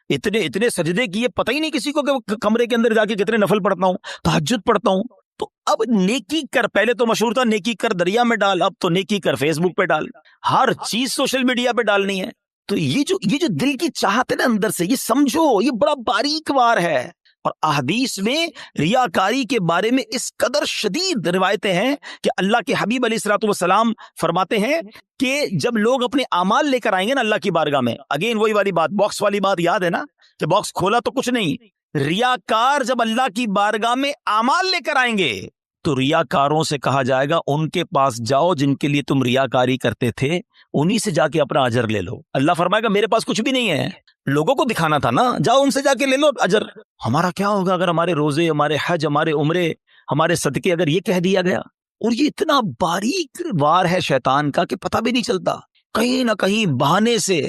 اتنے سجدے کیے، پتہ ہی نہیں کسی کو کہ کمرے کے اندر جا کے کتنے نفل پڑھتا ہوں، تہجد پڑھتا ہوں۔ تو اب نیکی کر، پہلے تو مشہور تھا نیکی کر دریا میں ڈال، اب تو نیکی کر فیس بک پہ ڈال، ہر چیز سوشل میڈیا پہ ڈالنی ہے۔ تو یہ جو دل کی چاہت ہے نا اندر سے، یہ سمجھو یہ بڑا باریک وار ہے۔ اور احادیث میں ریاکاری کے بارے میں اس قدر شدید روایتیں ہیں کہ اللہ کے حبیب علیہ الصلوۃ والسلام فرماتے ہیں کہ جب لوگ اپنے اعمال لے کر آئیں گے نا اللہ کی بارگاہ میں، اگین وہی والی بات، باکس والی بات یاد ہے نا کہ باکس کھولا تو کچھ نہیں، ریاکار جب اللہ کی بارگاہ میں اعمال لے کر آئیں گے تو ریاکاروں سے کہا جائے گا ان کے پاس جاؤ جن کے لیے تم ریاکاری کرتے تھے، انہی سے جا کے اپنا اجر لے لو۔ اللہ فرمائے گا میرے پاس کچھ بھی نہیں ہے، لوگوں کو دکھانا تھا نا، جاؤ ان سے جا کے لے لو اجر۔ ہمارا کیا ہوگا اگر ہمارے روزے، ہمارے حج، ہمارے عمرے، ہمارے صدقے اگر یہ کہہ دیا گیا؟ اور یہ اتنا باریک وار ہے شیطان کا کہ پتہ بھی نہیں چلتا، کہیں نہ کہیں بہانے سے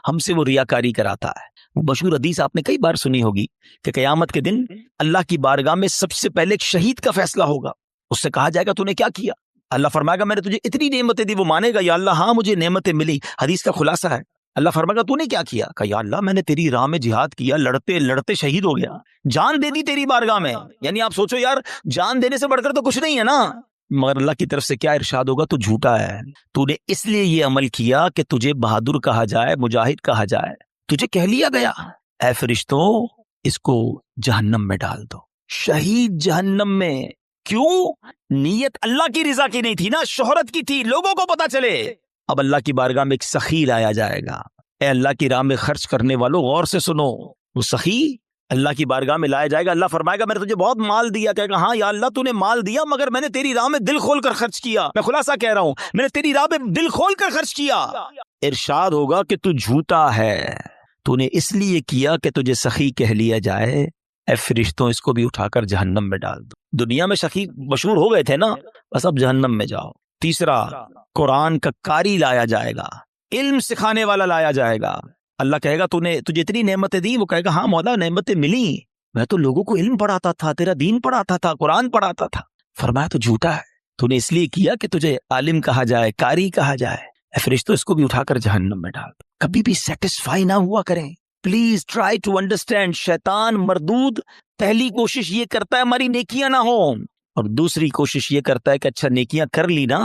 ہم سے وہ ریاکاری کراتا ہے۔ وہ مشہور حدیث آپ نے کئی بار سنی ہوگی کہ قیامت کے دن اللہ کی بارگاہ میں سب سے پہلے ایک شہید کا فیصلہ ہوگا، اس سے کہا جائے گا تو نے کیا کیا؟ اللہ فرمائے گا میں نے تجھے اتنی نعمتیں دی، وہ مانے گا یا اللہ ہاں مجھے نعمتیں ملی، حدیث کا خلاصہ ہے۔ اللہ فرمائے گا تو نے کیا کیا؟ کہا یا اللہ میں نے تیری راہ میں جہاد کیا، لڑتے لڑتے شہید ہو گیا، جان دے دی تیری بارگاہ میں۔ یعنی آپ سوچو یار جان دینے سے بڑھ کر تو کچھ نہیں ہے نا، مگر اللہ کی طرف سے کیا ارشاد ہوگا؟ تو جھوٹا ہے، تو نے اس لیے یہ عمل کیا کہ تجھے بہادر کہا جائے، مجاہد کہا جائے، تجھے کہہ لیا گیا اے فرشتوں اس کو جہنم میں ڈال دو، شہید جہنم میں۔ کیوں؟ نیت اللہ کی رضا کی نہیں تھی نا، شہرت کی تھی، لوگوں کو پتا چلے۔ اب اللہ کی بارگاہ میں ایک سخی لایا جائے گا، اے اللہ کی راہ میں خرچ کرنے والوں غور سے سنو، وہ سخی اللہ کی بارگاہ میں لایا جائے گا۔ اللہ فرمائے گا میں نے تجھے بہت مال دیا، کہے گا ہاں یا اللہ تو نے مال دیا مگر میں نے تیری راہ میں دل کھول کر خرچ کیا، میں خلاصہ کہہ رہا ہوں میں نے تیری راہ میں دل کھول کر خرچ کیا۔ ارشاد ہوگا کہ تو جھوٹا ہے، تو نے اس لیے کیا کہ تجھے سخی کہہ لیا جائے، اے فرشتوں اس کو بھی اٹھا کر جہنم میں ڈال دو۔ دنیا میں سخی مشہور ہو گئے تھے نا، بس اب جہنم میں جاؤ۔ تیسرا، قرآن کا قاری لایا جائے گا، علم سکھانے والا لایا جائے گا۔ اللہ کہے گا تجھے اتنی نعمتیں دی، وہ کہے گا ہاں مولا نعمتیں ملی، میں تو لوگوں کو علم پڑھاتا تھا، تیرا دین پڑھاتا تھا، قرآن پڑھاتا تھا۔ فرمایا تو جھوٹا ہے، تو نے اس لیے کیا کہ تجھے عالم کہا جائے، قاری کہا جائے، اے فرشتوں اس کو بھی اٹھا کر جہنم میں ڈال دو۔ کبھی بھی سیٹسفائی نہ ہوا کریں، پلیز ٹرائی ٹو انڈرسٹینڈ. شیطان مردود پہلی کوشش یہ کرتا ہے ہماری نیکیاں نہ ہوں، اور دوسری کوشش یہ کرتا ہے کہ اچھا نیکیاں کر لی نا،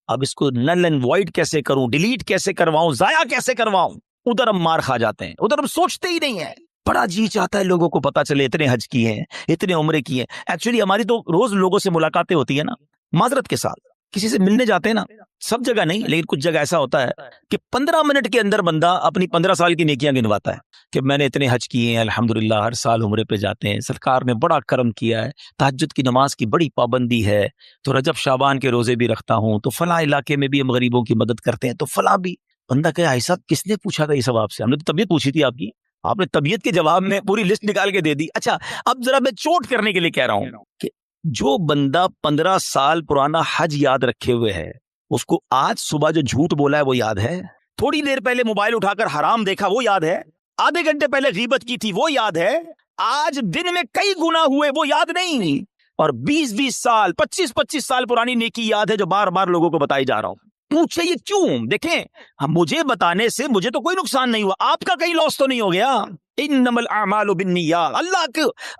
اب اس کو نل اینڈ وائڈ کیسے کروں، ڈیلیٹ کیسے کرواؤں، ضائع کیسے کرواؤں. ادھر ہم مار کھا جاتے ہیں، ادھر ہم سوچتے ہی نہیں ہیں. بڑا جی چاہتا ہے لوگوں کو پتا چلے اتنے حج کیے ہیں، اتنے عمرے کیے ہیں. ایکچولی ہماری تو روز لوگوں سے ملاقاتیں ہوتی ہیں نا، معذرت کے ساتھ کسی سے ملنے جاتے ہیں نا، سب جگہ نہیں لیکن کچھ جگہ ایسا ہوتا ہے کہ 15 منٹ کے اندر بندہ اپنی 15 سال کی نیکیاں گنواتا ہے کہ میں نے اتنے حج کیے ہیں، الحمدللہ ہر سال عمرے پہ جاتے ہیں، سرکار نے بڑا کرم کیا ہے، تہجد کی نماز کی بڑی پابندی ہے، تو رجب شعبان کے روزے بھی رکھتا ہوں، تو فلاں علاقے میں بھی ہم غریبوں کی مدد کرتے ہیں، تو فلاں بھی. بندہ کہ ایسا کس نے پوچھا تھا یہ سب آپ سے؟ ہم نے تو طبیعت پوچھی تھی آپ کی، آپ نے طبیعت کے جواب میں پوری لسٹ نکال کے دے دی. اچھا اب ذرا میں چوٹ کرنے کے لیے کہہ رہا ہوں کہ جو بندہ 15 سال پرانا حج یاد رکھے ہوئے ہے، اس کو آج صبح جو جھوٹ بولا ہے وہ یاد ہے؟ تھوڑی دیر پہلے موبائل اٹھا کر حرام دیکھا وہ یاد ہے؟ آدھے گھنٹے پہلے غیبت کی تھی وہ یاد ہے؟ آج دن میں کئی گناہ ہوئے وہ یاد نہیں؟ اور 20 سال 25 سال پرانی نیکی یاد ہے جو بار بار لوگوں کو بتائی جا رہا ہوں. پوچھے یہ کیوں؟ دیکھیں مجھے بتانے سے مجھے تو کوئی نقصان نہیں ہوا، آپ کا کہیں لاس تو نہیں ہو گیا. انما الاعمال بالنیات،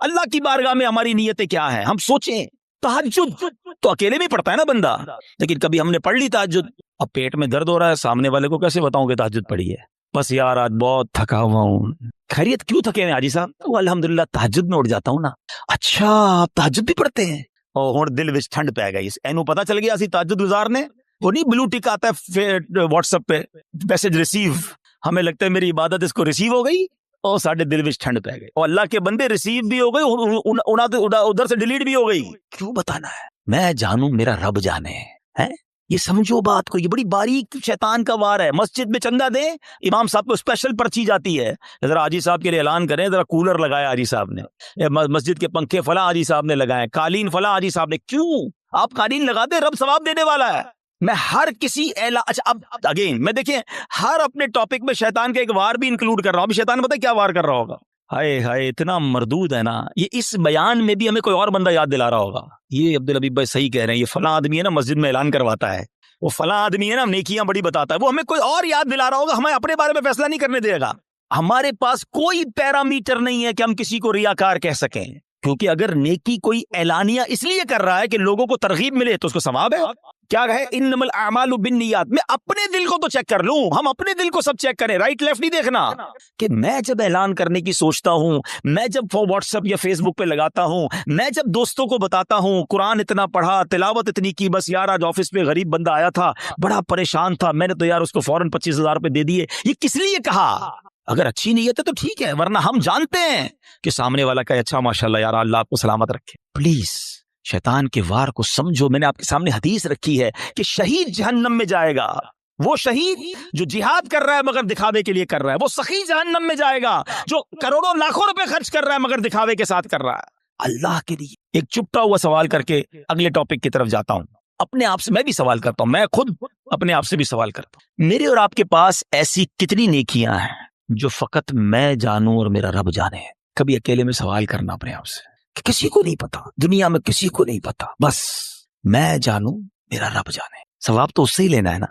اللہ کی بارگاہ میں ہماری نیتیں کیا ہیں؟ ہم سوچیں. تہجد تو اکیلے میں پڑھتا ہے نا بندہ، لیکن کبھی ہم نے پڑھ لی تہجد، اب پیٹ میں درد ہو رہا ہے، سامنے والے کو کیسے بتاؤں کہ تہجد پڑھی ہے؟ بس یار آج بہت تھکا ہوا ہوں. خیریت کیوں تھکے ہیں حاجی صاحب؟ تو الحمدللہ تہجد میں اٹھ جاتا ہوں نا. اچھا آپ تہجد بھی پڑھتے ہیں؟ اور دل وچ ٹھنڈ پہ گئی، اینو پتہ چل گیا اسی تہجد گزار نے. وہ نہیں بلو ٹک آتا ہے واٹس ایپ پہ میسج ریسیو، ہمیں لگتا ہے میری عبادت اس کو ریسیو ہو گئی، اور ساڈے دل وچ ٹھنڈ پہ گئی، اور اللہ کے بندے ریسیو بھی ہو گئی، ادھر سے ڈیلیٹ بھی ہو گئی. کیوں بتانا ہے؟ میں جانوں میرا رب جانے ہے. یہ سمجھو بات کو، یہ بڑی باریک شیطان کا وار ہے. مسجد میں چندہ دیں، امام صاحب کو اسپیشل پرچی جاتی ہے، ذرا حاجی صاحب کے لیے اعلان کریں، ذرا کولر لگایا حاجی صاحب نے، مسجد کے پنکھے فلاں حاجی صاحب نے لگائے، قالین فلاں حاجی صاحب نے. کیوں؟ آپ قالین لگا دیں، رب ثواب دینے والا ہے. میں ہر کسی اچھا اب اگین میں دیکھیں ہر اپنے ٹاپک میں شیطان کا ایک وار بھی انکلوڈ کر رہا ہوں. ابھی شیطان پتہ کیا وار کر رہا ہوگا؟ ہائے ہائے اتنا مردود ہے نا یہ. اس بیان میں بھی ہمیں کوئی اور بندہ یاد دلا رہا ہوگا، یہ عبدالحبیب بھائی صحیح کہہ رہے ہیں، یہ فلاں آدمی ہے نا مسجد میں اعلان کرواتا ہے، وہ فلاں آدمی ہے نا نیکیاں بڑی بتاتا ہے، وہ ہمیں کوئی اور یاد دلا رہا ہوگا، ہمیں اپنے بارے میں فیصلہ نہیں کرنے دے گا. ہمارے پاس کوئی پیرامیٹر نہیں ہے کہ ہم کسی کو ریاکار کہہ سکیں، کیونکہ اگر نیکی کوئی اعلانیہ اس لیے کر رہا ہے کہ لوگوں کو ترغیب ملے تو اس کو ثواب ہے. کیا ہے انما الاعمال بالنیات؟ میں اپنے دل کو تو چیک کر لوں، ہم اپنے دل کو سب چیک کریں، رائٹ لیفٹ نہیں دیکھنا. کہ میں جب اعلان کرنے کی سوچتا ہوں، میں جب واٹس ایپ یا فیس بک پہ لگاتا ہوں، میں جب دوستوں کو بتاتا ہوں قرآن اتنا پڑھا، تلاوت اتنی کی، بس یار آج آفس پہ غریب بندہ آیا تھا بڑا پریشان تھا، میں نے تو یار اس کو فوراً 25,000 روپے دے دیے، یہ کس لیے کہا؟ اگر اچھی نیت ہے تو ٹھیک ہے، ورنہ ہم جانتے ہیں کہ سامنے والا کا اچھا ماشاءاللہ یار اللہ آپ کو سلامت رکھے. پلیز شیطان کے وار کو سمجھو. میں نے آپ کے سامنے حدیث رکھی ہے کہ شہید جہنم میں جائے گا، وہ شہید جو جہاد کر رہا ہے مگر دکھاوے کے لیے کر رہا ہے، وہ سخی جہنم میں جائے گا جو کروڑوں لاکھوں روپے خرچ کر رہا ہے مگر دکھاوے کے ساتھ کر رہا ہے اللہ کے لیے. ایک چپٹا ہوا سوال کر کے اگلے ٹاپک کی طرف جاتا ہوں. اپنے آپ سے میں بھی سوال کرتا ہوں، میں خود اپنے آپ سے بھی سوال کرتا ہوں. میرے اور آپ کے پاس ایسی کتنی نیکیاں ہیں جو فقط میں جانوں اور میرا رب جانے؟ کبھی اکیلے میں سوال کرنا اپنے آپ سے کہ کسی کو نہیں پتا، دنیا میں کسی کو نہیں پتا، بس میں جانوں میرا رب جانے. ثواب تو اس سے ہی لینا ہے نا،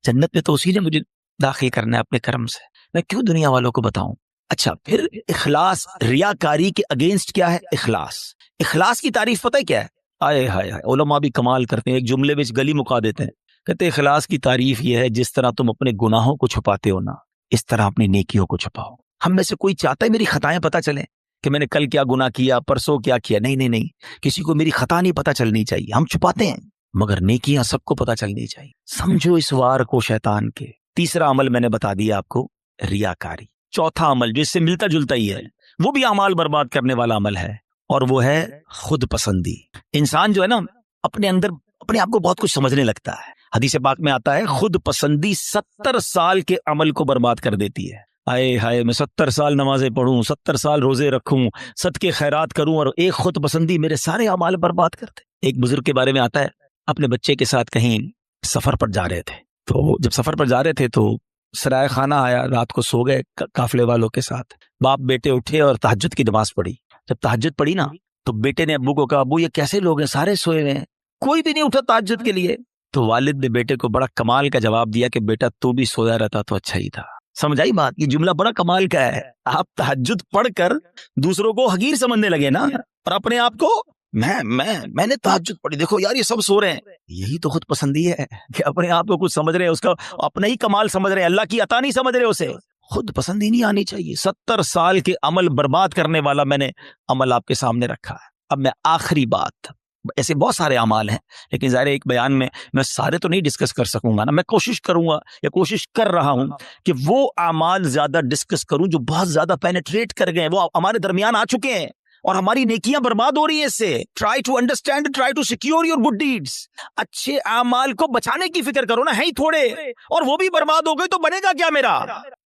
جنت میں تو اسی نے مجھے داخل کرنا ہے اپنے کرم سے، میں کیوں دنیا والوں کو بتاؤں؟ اچھا پھر اخلاص، ریاکاری کے اگینسٹ کیا ہے اخلاص؟ اخلاص کی تعریف پتہ ہے کیا ہے؟ آئے ہائے ہائے علماء بھی کمال کرتے ہیں، ایک جملے میں گلی مکا دیتے ہیں، کہتے ہیں اخلاص کی تعریف یہ ہے جس طرح تم اپنے گناہوں کو چھپاتے ہو نا اس طرح اپنی نیکیوں کو چھپاؤ. ہم میں سے کوئی چاہتا ہے میری خطائیں پتہ چلیں کہ میں نے کل کیا گناہ کیا، پرسوں کیا کیا؟ نہیں نہیں نہیں، کسی کو میری خطا نہیں پتہ چلنی چاہیے. ہم چھپاتے ہیں مگر نیکیاں سب کو پتہ چلنی چاہیے. سمجھو اس وار کو شیطان کے. تیسرا عمل میں نے بتا دیا آپ کو، ریاکاری. چوتھا عمل جو اس سے ملتا جلتا ہی ہے، وہ بھی اعمال برباد کرنے والا عمل ہے، اور وہ ہے خود پسندی. انسان جو ہے نا اپنے اندر اپنے آپ کو بہت کچھ سمجھنے لگتا ہے. حدیث پاک میں آتا ہے خود پسندی 70 سال کے عمل کو برباد کر دیتی ہے. آئے ہائے میں 70 سال نمازیں پڑھوں، 70 سال روزے رکھوں، صدقے خیرات کروں، اور ایک خود پسندی میرے سارے اعمال برباد کرتے. ایک بزرگ کے بارے میں آتا ہے اپنے بچے کے ساتھ کہیں سفر پر جا رہے تھے، تو جب سفر پر جا رہے تھے تو سرائے خانہ آیا، رات کو سو گئے قافلے والوں کے ساتھ. باپ بیٹے اٹھے اور تہجد کی نماز پڑھی. جب تہجد پڑھی نا تو بیٹے نے ابو کو کہا ابو یہ کیسے لوگ ہیں، سارے سوئے ہوئے ہیں، کوئی بھی نہیں اٹھا تہجد کے لیے. تو والد نے بیٹے کو بڑا کمال کا جواب دیا کہ بیٹا تو بھی سویا رہتا تو اچھا ہی تھا. سمجھائی بات؟ یہ جملہ بڑا کمال کا ہے. آپ تہجد پڑھ کر دوسروں کو حقیر سمجھنے لگے نا، اور اپنے آپ کو میں نے تہجد پڑھی، دیکھو یار یہ سب سو رہے ہیں. یہی تو خود پسندی ہے کہ اپنے آپ کو کچھ سمجھ رہے ہیں، اس کا اپنا ہی کمال سمجھ رہے ہیں، اللہ کی عطا نہیں سمجھ رہے اسے. خود پسندی نہیں آنی چاہیے. 70 سال کے عمل برباد کرنے والا میں نے عمل آپ کے سامنے رکھا ہے. اب میں آخری بات، ایسے بہت سارے اعمال ہیں لیکن ظاہر ایک بیان میں سارے تو نہیں ڈسکس کر سکوں گا نا. میں کوشش کروں گا یا کوشش کر رہا ہوں کہ وہ اعمال زیادہ ڈسکس کروں جو بہت زیادہ پینیٹریٹ کر گئے، وہ ہمارے درمیان آ چکے ہیں اور ہماری نیکیاں برباد ہو رہی ہیں اس سے. Try to understand, try to secure your good deeds. اچھے اعمال کو بچانے کی فکر کرو نا، ہے ہی تھوڑے، اور وہ بھی برباد ہو گئے تو بنے گا کیا میرا؟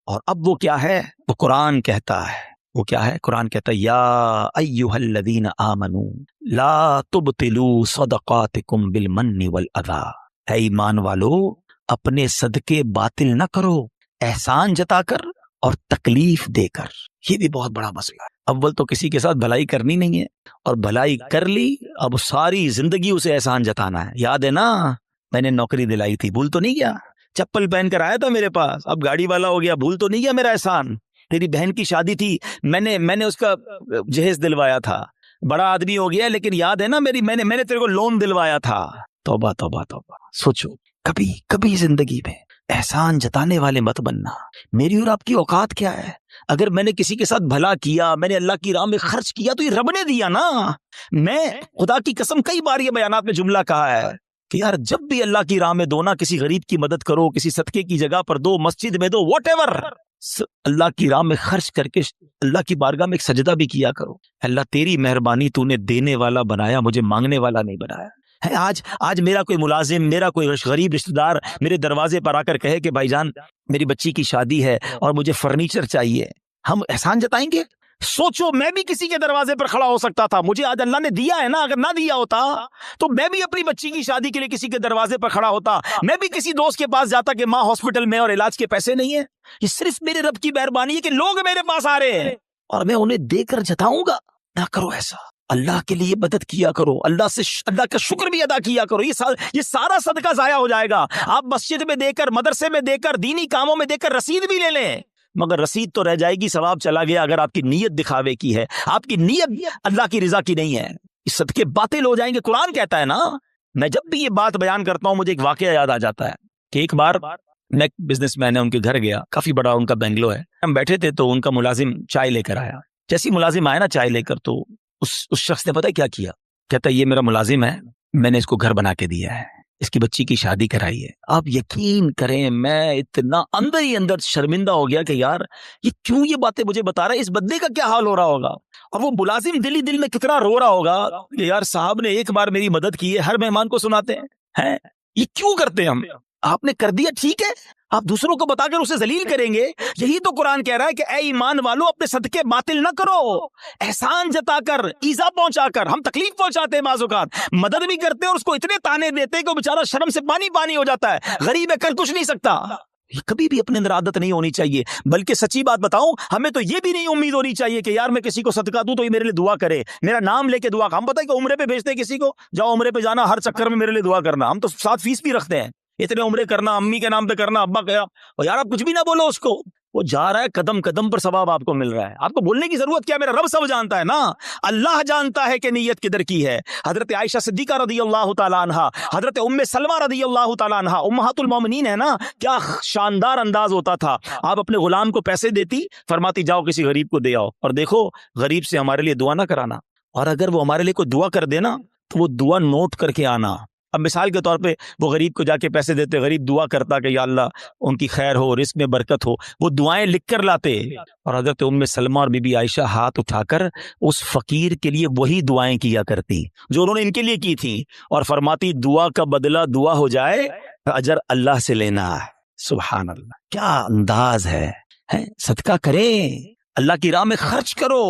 اور اب وہ کیا ہے؟ وہ قرآن کہتا ہے. وہ کیا ہے؟ قرآن کہتا ہے یا ایھا الذین آمنوا لا تبطلوا صدقاتکم بالمن والاذی. اے ایمان والو، اپنے صدقے باطل نہ کرو احسان جتا کر اور تکلیف دے کر. یہ بھی بہت بڑا مسئلہ ہے. اول تو کسی کے ساتھ بھلائی کرنی نہیں ہے، اور بھلائی کر لی اب ساری زندگی اسے احسان جتانا ہے. یاد ہے نا میں نے نوکری دلائی تھی، بھول تو نہیں گیا؟ چپل پہن کر آیا تھا میرے پاس، اب گاڑی والا ہو گیا، بھول تو نہیں گیا میرا احسان؟ تیری بہن کی شادی تھی، میں نے اس کا جہیز دلوایا تھا، بڑا آدمی ہو گیا لیکن یاد ہے نا میں نے تیرے کو لون دلوایا تھا. توبہ توبہ توبہ. سوچو کبھی زندگی میں احسان جتانے والے مت بننا. میری اور آپ کی اوقات کیا ہے؟ اگر میں نے کسی کے ساتھ بھلا کیا، میں نے اللہ کی راہ میں خرچ کیا تو یہ رب نے دیا نا. میں خدا کی قسم کئی بار یہ بیانات میں جملہ کہا ہے کہ یار جب بھی اللہ کی راہ میں دو نا، کسی غریب کی مدد کرو، کسی صدقے کی جگہ پر دو، مسجد میں دو، واٹ ایور، اللہ کی راہ میں خرچ کر کے اللہ کی بارگاہ میں ایک سجدہ بھی کیا کرو. اللہ تیری مہربانی، تو نے دینے والا بنایا، مجھے مانگنے والا نہیں بنایا ہے. آج میرا کوئی ملازم، میرا کوئی غریب رشتہ دار میرے دروازے پر آ کر کہے کہ بھائی جان میری بچی کی شادی ہے اور مجھے فرنیچر چاہیے، ہم احسان جتائیں گے؟ سوچو میں بھی کسی کے دروازے پر کھڑا ہو سکتا تھا، مجھے آج اللہ نے دیا ہے نا. اگر نہ دیا ہوتا تو میں بھی اپنی بچی کی شادی کے لیے کسی کے دروازے پر کھڑا ہوتا، میں بھی کسی دوست کے پاس جاتا کہ ماں ہاسپٹل میں اور علاج کے پیسے نہیں ہیں. یہ صرف میرے رب کی مہربانی ہے کہ لوگ میرے پاس آ رہے ہیں اور میں انہیں دے کر جتاؤں گا. نہ کرو ایسا. اللہ کے لیے مدد کیا کرو، اللہ کا شکر بھی ادا کیا کرو. یہ سارا صدقہ ضائع ہو جائے گا. آپ مسجد میں دے کر، مدرسے میں دے کر، دینی کاموں میں دے کر رسید بھی لے لیں، مگر رسید تو رہ جائے گی، ثواب چلا گیا اگر آپ کی نیت دکھاوے کی ہے، آپ کی نیت اللہ کی رضا کی نہیں ہے. یہ صدقے باطل ہو جائیں گے. قرآن کہتا ہے نا. میں جب بھی یہ بات بیان کرتا ہوں مجھے ایک واقعہ یاد آ جاتا ہے کہ ایک بار میں ایک بزنس مین ہے، ان کے گھر گیا، کافی بڑا ان کا بنگلو ہے. ہم بیٹھے تھے تو ان کا ملازم چائے لے کر آیا. جیسی ملازم آیا نا چائے لے کر، تو اس شخص نے پتہ کیا کیا؟ کہتا ہے یہ میرا ملازم ہے، میں نے اس کو گھر بنا کے دیا ہے، اس کی بچی کی شادی کرائی ہے. آپ یقین کریں میں اتنا اندر ہی اندر شرمندہ ہو گیا کہ یار یہ کیوں یہ باتیں مجھے بتا رہا ہے، اس بندے کا کیا حال ہو رہا ہوگا، اور وہ ملازم دل ہی دل میں کتنا رو رہا ہوگا کہ یار صاحب نے ایک بار میری مدد کی ہے، ہر مہمان کو سناتے ہیں. یہ کیوں کرتے ہیں ہم؟ آپ نے کر دیا ٹھیک ہے، آپ دوسروں کو بتا کر اسے ذلیل کریں گے. یہی تو قرآن کہہ رہا ہے کہ اے ایمان والو اپنے صدقے باطل نہ کرو، احسان جتا کر، ایذا پہنچا کر. ہم تکلیف پہنچاتے ہیں بعض اوقات، مدد بھی کرتے ہیں اور اس کو اتنے تانے دیتے ہیں کہ وہ بیچارہ شرم سے پانی ہو جاتا ہے، غریب ہے کر کچھ نہیں سکتا. یہ کبھی بھی اپنے اندر عادت نہیں ہونی چاہیے. بلکہ سچی بات بتاؤں، ہمیں تو یہ بھی نہیں امید ہونی چاہیے کہ یار میں کسی کو صدقہ دوں تو یہ میرے لیے دعا کرے، میرا نام لے کے دعا. ہم پتہ ہے کہ عمرے پہ بھیجتے ہیں کسی کو، جاؤ عمرے پہ جانا، ہر چکر میں میرے لیے دعا کرنا. ہم تو ساتھ فیس بھی رکھتے ہیں، اتنے عمرے کرنا، امی کے نام پہ کرنا، ابا کیا. اور یار آپ کچھ بھی نہ بولو اس کو، وہ جا رہا ہے قدم قدم پر ثواب آپ کو مل رہا ہے. آپ کو بولنے کی ضرورت کیا؟ میرا رب سب جانتا ہے نا. اللہ جانتا ہے کہ نیت کدھر کی ہے. حضرت عائشہ صدیقہ رضی اللہ تعالیٰ عنہا، حضرت ام سلمہ رضی اللہ تعالیٰ عنہا، امہات المومنین ہے نا، کیا شاندار انداز ہوتا تھا. آپ اپنے غلام کو پیسے دیتی، فرماتی جاؤ کسی غریب کو دے آؤ، اور دیکھو غریب سے ہمارے لیے دعا نہ کرانا، اور اگر وہ ہمارے لیے کوئی دعا کر دینا تو وہ دعا نوٹ کر کے آنا. اب مثال کے طور پہ وہ غریب کو جا کے پیسے دیتے، غریب دعا کرتا کہ یا اللہ ان کی خیر ہو، رزق میں برکت ہو، وہ دعائیں لکھ کر لاتے. اور حضرت ام سلمہ اور بی بی عائشہ ہاتھ اٹھا کر اس فقیر کے لیے وہی دعائیں کیا کرتی جو انہوں نے ان کے لیے کی تھیں، اور فرماتی دعا کا بدلہ دعا ہو جائے، اجر اللہ سے لینا ہے. سبحان اللہ، کیا انداز ہے. صدقہ کریں، اللہ کی راہ میں خرچ کرو،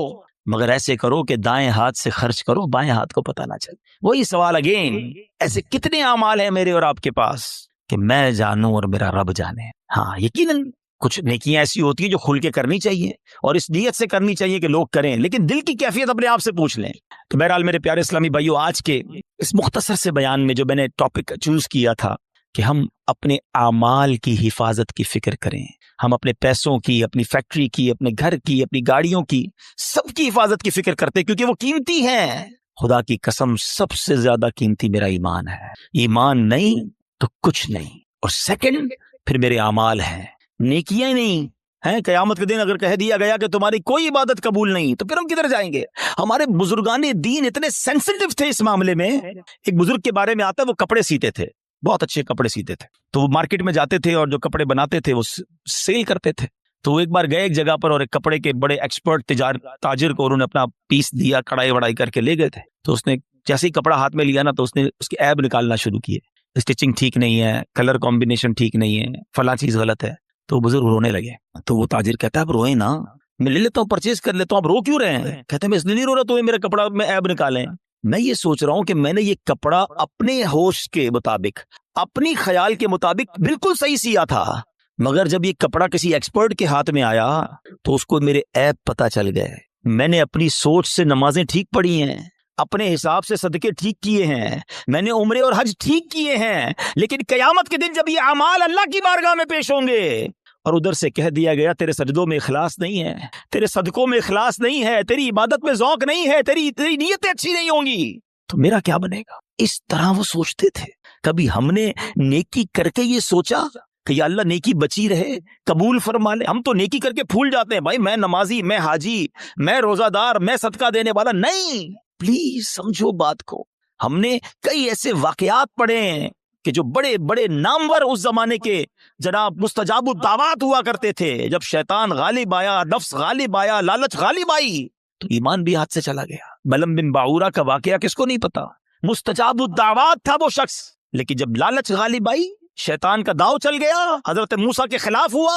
مگر ایسے کرو کہ دائیں ہاتھ سے خرچ کرو، بائیں ہاتھ کو پتہ نہ چلے. وہی سوال اگین، ایسے کتنے اعمال ہیں میرے اور آپ کے پاس کہ میں جانوں اور میرا رب جانے. ہاں یقیناً کچھ نیکیاں ایسی ہوتی ہیں جو کھل کے کرنی چاہیے اور اس نیت سے کرنی چاہیے کہ لوگ کریں، لیکن دل کی کیفیت اپنے آپ سے پوچھ لیں. تو بہرحال میرے پیارے اسلامی بھائیو، آج کے اس مختصر سے بیان میں جو میں نے ٹاپک چوز کیا تھا کہ ہم اپنے اعمال کی حفاظت کی فکر کریں، ہم اپنے پیسوں کی، اپنی فیکٹری کی، اپنے گھر کی، اپنی گاڑیوں کی، سب کی حفاظت کی فکر کرتے کیونکہ وہ قیمتی ہیں. خدا کی قسم سب سے زیادہ قیمتی میرا ایمان ہے. ایمان نہیں تو کچھ نہیں. اور سیکنڈ پھر میرے اعمال ہیں، نیکیاں نہیں ہیں. قیامت کے دن اگر کہہ دیا گیا کہ تمہاری کوئی عبادت قبول نہیں تو پھر ہم کدھر جائیں گے؟ ہمارے بزرگان دین اتنے سینسیٹیو تھے اس معاملے میں. ایک بزرگ کے بارے میں آتا ہے، وہ کپڑے سیتے تھے، بہت اچھے کپڑے سیتے تھے. تو وہ مارکیٹ میں جاتے تھے اور جو کپڑے بناتے تھے وہ سیل کرتے تھے. تو وہ ایک بار گئے ایک جگہ پر اور ایک کپڑے کے بڑے ایکسپرٹ تاجر کو انہوں نے اپنا پیس دیا، کڑھائی وڑائی کر کے لے گئے تھے. تو اس نے جیسے ہی کپڑا ہاتھ میں لیا نا تو اس نے اس کی عیب نکالنا شروع کیے. اسٹچنگ ٹھیک نہیں ہے، کلر کمبینیشن ٹھیک نہیں ہے، فلاں چیز غلط ہے. تو بزرگ رونے لگے. تو وہ تاجر کہتا ہے اب روئے نا، میں لے لیتا ہوں، پرچیز کر لیتا ہوں، اب رو کیوں رہے ہیں؟ کہتے ہیں میں اس لیے نہیں رو رہا تو میرا کپڑا میں عیب نکالیں. میں یہ سوچ رہا ہوں کہ میں نے یہ کپڑا اپنے ہوش کے مطابق، اپنی خیال کے مطابق بالکل صحیح سیا تھا، مگر جب یہ کپڑا کسی ایکسپرٹ کے ہاتھ میں آیا تو اس کو میرے عیب پتہ چل گئے. میں نے اپنی سوچ سے نمازیں ٹھیک پڑھی ہیں، اپنے حساب سے صدقے ٹھیک کیے ہیں، میں نے عمرے اور حج ٹھیک کیے ہیں، لیکن قیامت کے دن جب یہ اعمال اللہ کی بارگاہ میں پیش ہوں گے اور ادھر سے کہہ دیا گیا تیرے سجدوں میں اخلاص نہیں ہے، تیرے صدقوں میں اخلاص نہیں ہے، تیری عبادت میں ذوق نہیں ہے، تیری نیتیں اچھی نہیں ہوں گی، تو میرا کیا بنے گا؟ اس طرح وہ سوچتے تھے. کبھی ہم نے نیکی کر کے یہ سوچا کہ یا اللہ نیکی بچی رہے، قبول فرما لے؟ ہم تو نیکی کر کے پھول جاتے ہیں، بھائی میں نمازی، میں حاجی، میں روزہ دار، میں صدقہ دینے والا. نہیں، پلیز سمجھو بات کو. ہم نے کئی ایسے واقعات پڑھے ہیں کہ جو بڑے بڑے نامور اس زمانے کے جناب مستجاب الدعوات ہوا کرتے تھے. جب شیطان غالب آیا، نفس غالب آیا، لالچ غالب آئی تو ایمان بھی ہاتھ سے چلا گیا. بلم بن باعورہ کا واقعہ کس کو نہیں پتا؟ مستجاب الدعوات تھا وہ شخص، لیکن جب لالچ غالب آئی، شیطان کا داؤ چل گیا، حضرت موسیٰ کے خلاف ہوا،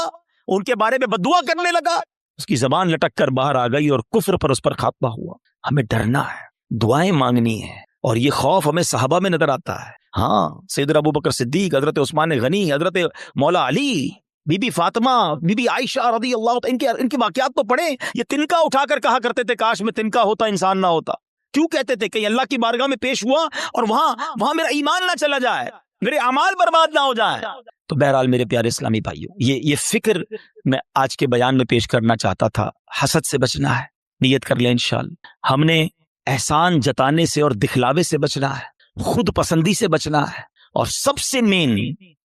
ان کے بارے میں بددعا کرنے لگا، اس کی زبان لٹک کر باہر آ گئی اور کفر پر اس پر خاتمہ ہوا. ہمیں ڈرنا ہے، دعائیں مانگنی ہے، اور یہ خوف ہمیں صحابہ میں نظر آتا ہے. ہاں، سیدنا ابو بکر صدیق، حضرت عثمان غنی، حضرت مولا علی، بی بی فاطمہ، بی بی عائشہ رضی اللہ عنہ، ان کے واقعات تو پڑھیں. یہ تنکا اٹھا کر کہا کرتے تھے کاش میں تنکا ہوتا انسان نہ ہوتا. کیوں کہتے تھے؟ کہ اللہ کی بارگاہ میں پیش ہوا اور وہاں میرا ایمان نہ چلا جائے، میرے اعمال برباد نہ ہو جائیں. تو بہرحال میرے پیارے اسلامی بھائیوں، یہ فکر میں آج کے بیان میں پیش کرنا چاہتا تھا. حسد سے بچنا ہے، نیت کر لیں انشاءاللہ. ہم نے احسان جتانے سے اور دکھلاوے سے بچنا ہے، خود پسندی سے بچنا ہے، اور سب سے مین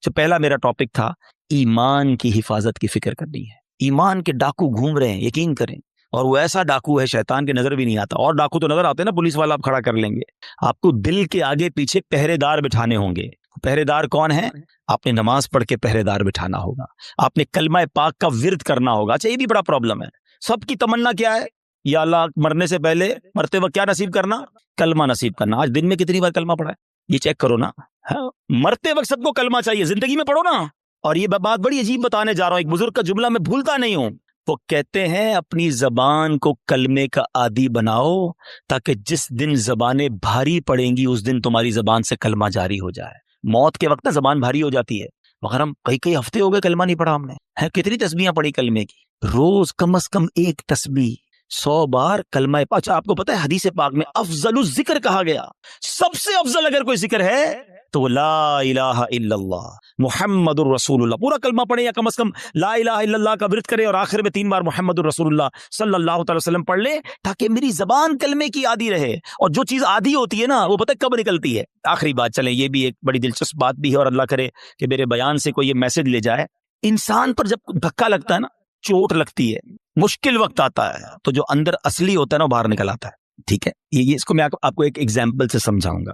جو پہلا میرا ٹاپک تھا، ایمان کی حفاظت کی فکر کرنی ہے. ایمان کے ڈاکو گھوم رہے ہیں، یقین کریں، اور وہ ایسا ڈاکو ہے شیطان کے نظر بھی نہیں آتا. اور ڈاکو تو نظر آتے ہیں نا، پولیس والا آپ کھڑا کر لیں گے. آپ کو دل کے آگے پیچھے پہرے دار بٹھانے ہوں گے. پہرے دار کون ہے؟ آپ نے نماز پڑھ کے پہرے دار بٹھانا ہوگا، آپ نے کلمہ پاک کا ورد کرنا ہوگا. اچھا، یہ بھی بڑا پرابلم ہے. سب کی تمنا کیا ہے؟ یا اللہ مرنے سے پہلے، مرتے وقت کیا نصیب کرنا؟ کلمہ نصیب کرنا. آج دن میں کتنی بار کلمہ پڑھا ہے؟ یہ چیک کرو نا. مرتے وقت سب کو کلمہ چاہیے، زندگی میں پڑھو نا. اور یہ بات بڑی عجیب بتانے جا رہا ہوں، ایک بزرگ کا جملہ میں بھولتا نہیں ہوں. وہ کہتے ہیں اپنی زبان کو کلمے کا عادی بناؤ تاکہ جس دن زبانیں بھاری پڑیں گی اس دن تمہاری زبان سے کلمہ جاری ہو جائے. موت کے وقت نا زبان بھاری ہو جاتی ہے، مگر ہم کئی ہفتے ہو گئے کلمہ نہیں پڑھا. ہم نے کتنی تسبیحاں پڑھی کلمے کی؟ روز کم از کم ایک تسبیح، 100 بار کلمہ. اچھا، آپ کو پتہ ہے حدیث پاک میں افضل الذکر کہا گیا، سب سے افضل اگر کوئی ذکر ہے تو وہ لا الہ الا اللہ محمد الرسول اللہ. پورا کلمہ پڑھیں یا کم از کم لا الہ الا اللہ کا ورد کریں اور آخر میں 3 بار محمد الرسول اللہ صلی اللہ تعالی وسلم پڑھ لیں تاکہ میری زبان کلمے کی عادی رہے. اور جو چیز عادی ہوتی ہے نا وہ پتہ کب نکلتی ہے؟ آخری بات، چلیں یہ بھی ایک بڑی دلچسپ بات بھی ہے اور اللہ کرے کہ میرے بیان سے کوئی یہ میسج لے جائے. انسان پر جب دھکا لگتا ہے نا، چوٹ لگتی ہے، مشکل وقت آتا ہے، تو جو اندر اصلی ہوتا ہے نا باہر نکل آتا ہے. ٹھیک ہے، یہ اس کو میں آپ کو ایک ایگزامپل سے سمجھاؤں گا.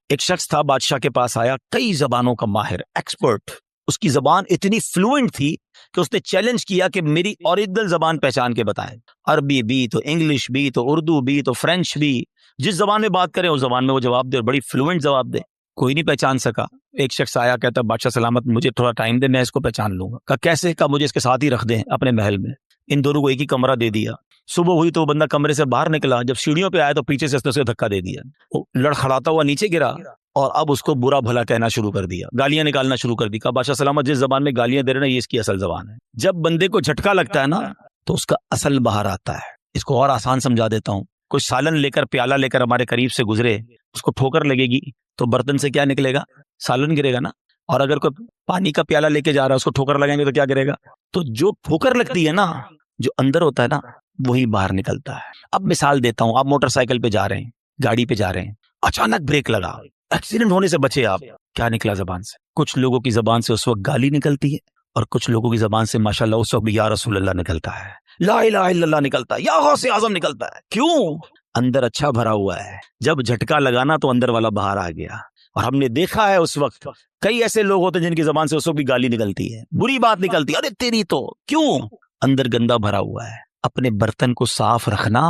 ایک شخص تھا، بادشاہ کے پاس آیا، کئی زبانوں کا ماہر، ایکسپرٹ. اس کی زبان اتنی فلوئنٹ تھی کہ اس نے چیلنج کیا کہ میری اوریجنل زبان پہچان کے بتائیں. عربی بھی تو انگلش بھی تو اردو بھی تو فرینچ بھی، جس زبان میں بات کریں اس زبان میں وہ جواب دے، اور بڑی فلوئنٹ جواب دے. کوئی نہیں پہچان سکا. ایک شخص آیا، کہتا بادشاہ سلامت مجھے تھوڑا ٹائم دے، میں اس کو پہچان لوں گا. کہا کیسے؟ کہا مجھے اس کے ساتھ ہی رکھ دیں اپنے محل میں. ان دونوں کو ایک ہی کمرہ دے دیا. صبح ہوئی تو وہ بندہ کمرے سے باہر نکلا، جب سیڑھیوں پہ آیا تو پیچھے سے اسے دھکا دے دیا، وہ لڑکھڑاتا ہوا نیچے گرا اور اب اس کو برا بھلا کہنا شروع کر دیا، گالیاں نکالنا شروع کر دی. کہا بادشاہ سلامت جس زبان میں گالیاں دے رہے ہیں یہ اس کی اصل زبان ہے. جب بندے کو جھٹکا لگتا ہے نا تو اس کا اصل باہر آتا ہے. اس کو اور آسان سمجھا دیتا ہوں. کوئی سالن لے کر، پیالہ لے کر ہمارے قریب سے گزرے، اس کو ٹھوکر لگے گی تو برتن سے کیا نکلے گا؟ سالن گرے گا نا. اور اگر کوئی پانی کا پیالہ لے کے جا رہا ہے اس کو ٹھوکر لگائیں گے تو کیا کرے گا؟ تو جو ٹھوکر لگتی ہے نا، جو اندر ہوتا ہے نا، وہی باہر نکلتا ہے۔ اب مثال دیتا ہوں، آپ موٹر سائیکل پہ جا رہے ہیں، گاڑی پہ جا رہے ہیں، اچانک بریک لگا، ایکسیڈنٹ ہونے سے بچے آپ، کیا نکلا زبان سے؟ کچھ لوگوں کی زبان سے اس وقت گالی نکلتی ہے، اور کچھ لوگوں کی زبان سے ماشاءاللہ اس وقت بھی یا رسول اللہ نکلتا ہے، لا الہ الا اللہ نکلتا ہے، یا غوث اعظم نکلتا ہے۔ کیوں؟ اندر اچھا بھرا ہوا ہے، جب جھٹکا لگانا تو اندر والا باہر آ گیا۔ اور ہم نے دیکھا ہے اس وقت کئی ایسے لوگ ہوتے ہیں جن کی زبان سے اس وقت بھی گالی نکلتی ہے، بری بات نکلتی ہے، ارے تیری تو، کیوں؟ اندر گندا بھرا ہوا ہے۔ اپنے برتن کو صاف رکھنا،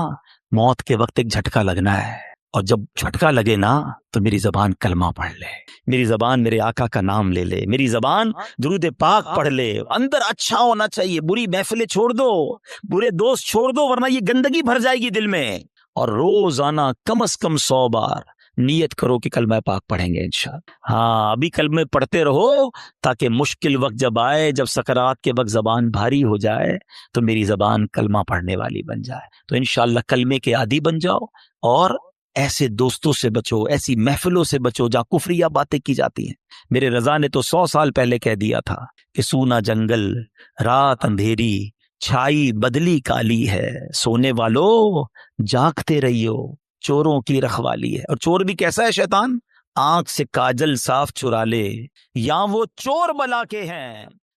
موت کے وقت ایک جھٹکا لگنا ہے، اور جب جھٹکا لگے نا تو میری زبان کلمہ پڑھ لے، میری زبان میرے آقا کا نام لے لے، میری زبان درود پاک پڑھ لے۔ اندر اچھا ہونا چاہیے، بری محفلیں چھوڑ دو، برے دوست چھوڑ دو، ورنہ یہ گندگی بھر جائے گی دل میں۔ اور روزانہ کم از کم 100 بار نیت کرو کہ کلمہ پاک پڑھیں گے انشاءاللہ۔ ہاں، ابھی کلمے پڑھتے رہو تاکہ مشکل وقت جب آئے، جب سکرات کے وقت زبان بھاری ہو جائے تو میری زبان کلمہ پڑھنے والی بن جائے۔ تو انشاءاللہ کلمے کے عادی بن جاؤ، اور ایسے دوستوں سے بچو، ایسی محفلوں سے بچو جہاں کفریہ باتیں کی جاتی ہیں۔ میرے رضا نے تو 100 سال پہلے کہہ دیا تھا کہ سونا جنگل، رات اندھیری، چھائی بدلی کالی ہے، سونے والو جاگتے رہیو، چوروں کی رکھوالی ہے۔ اور چور بھی کیسا ہے شیطان؟ آنکھ سے کاجل صاف چرا لے، یا وہ چور بلا کے ہیں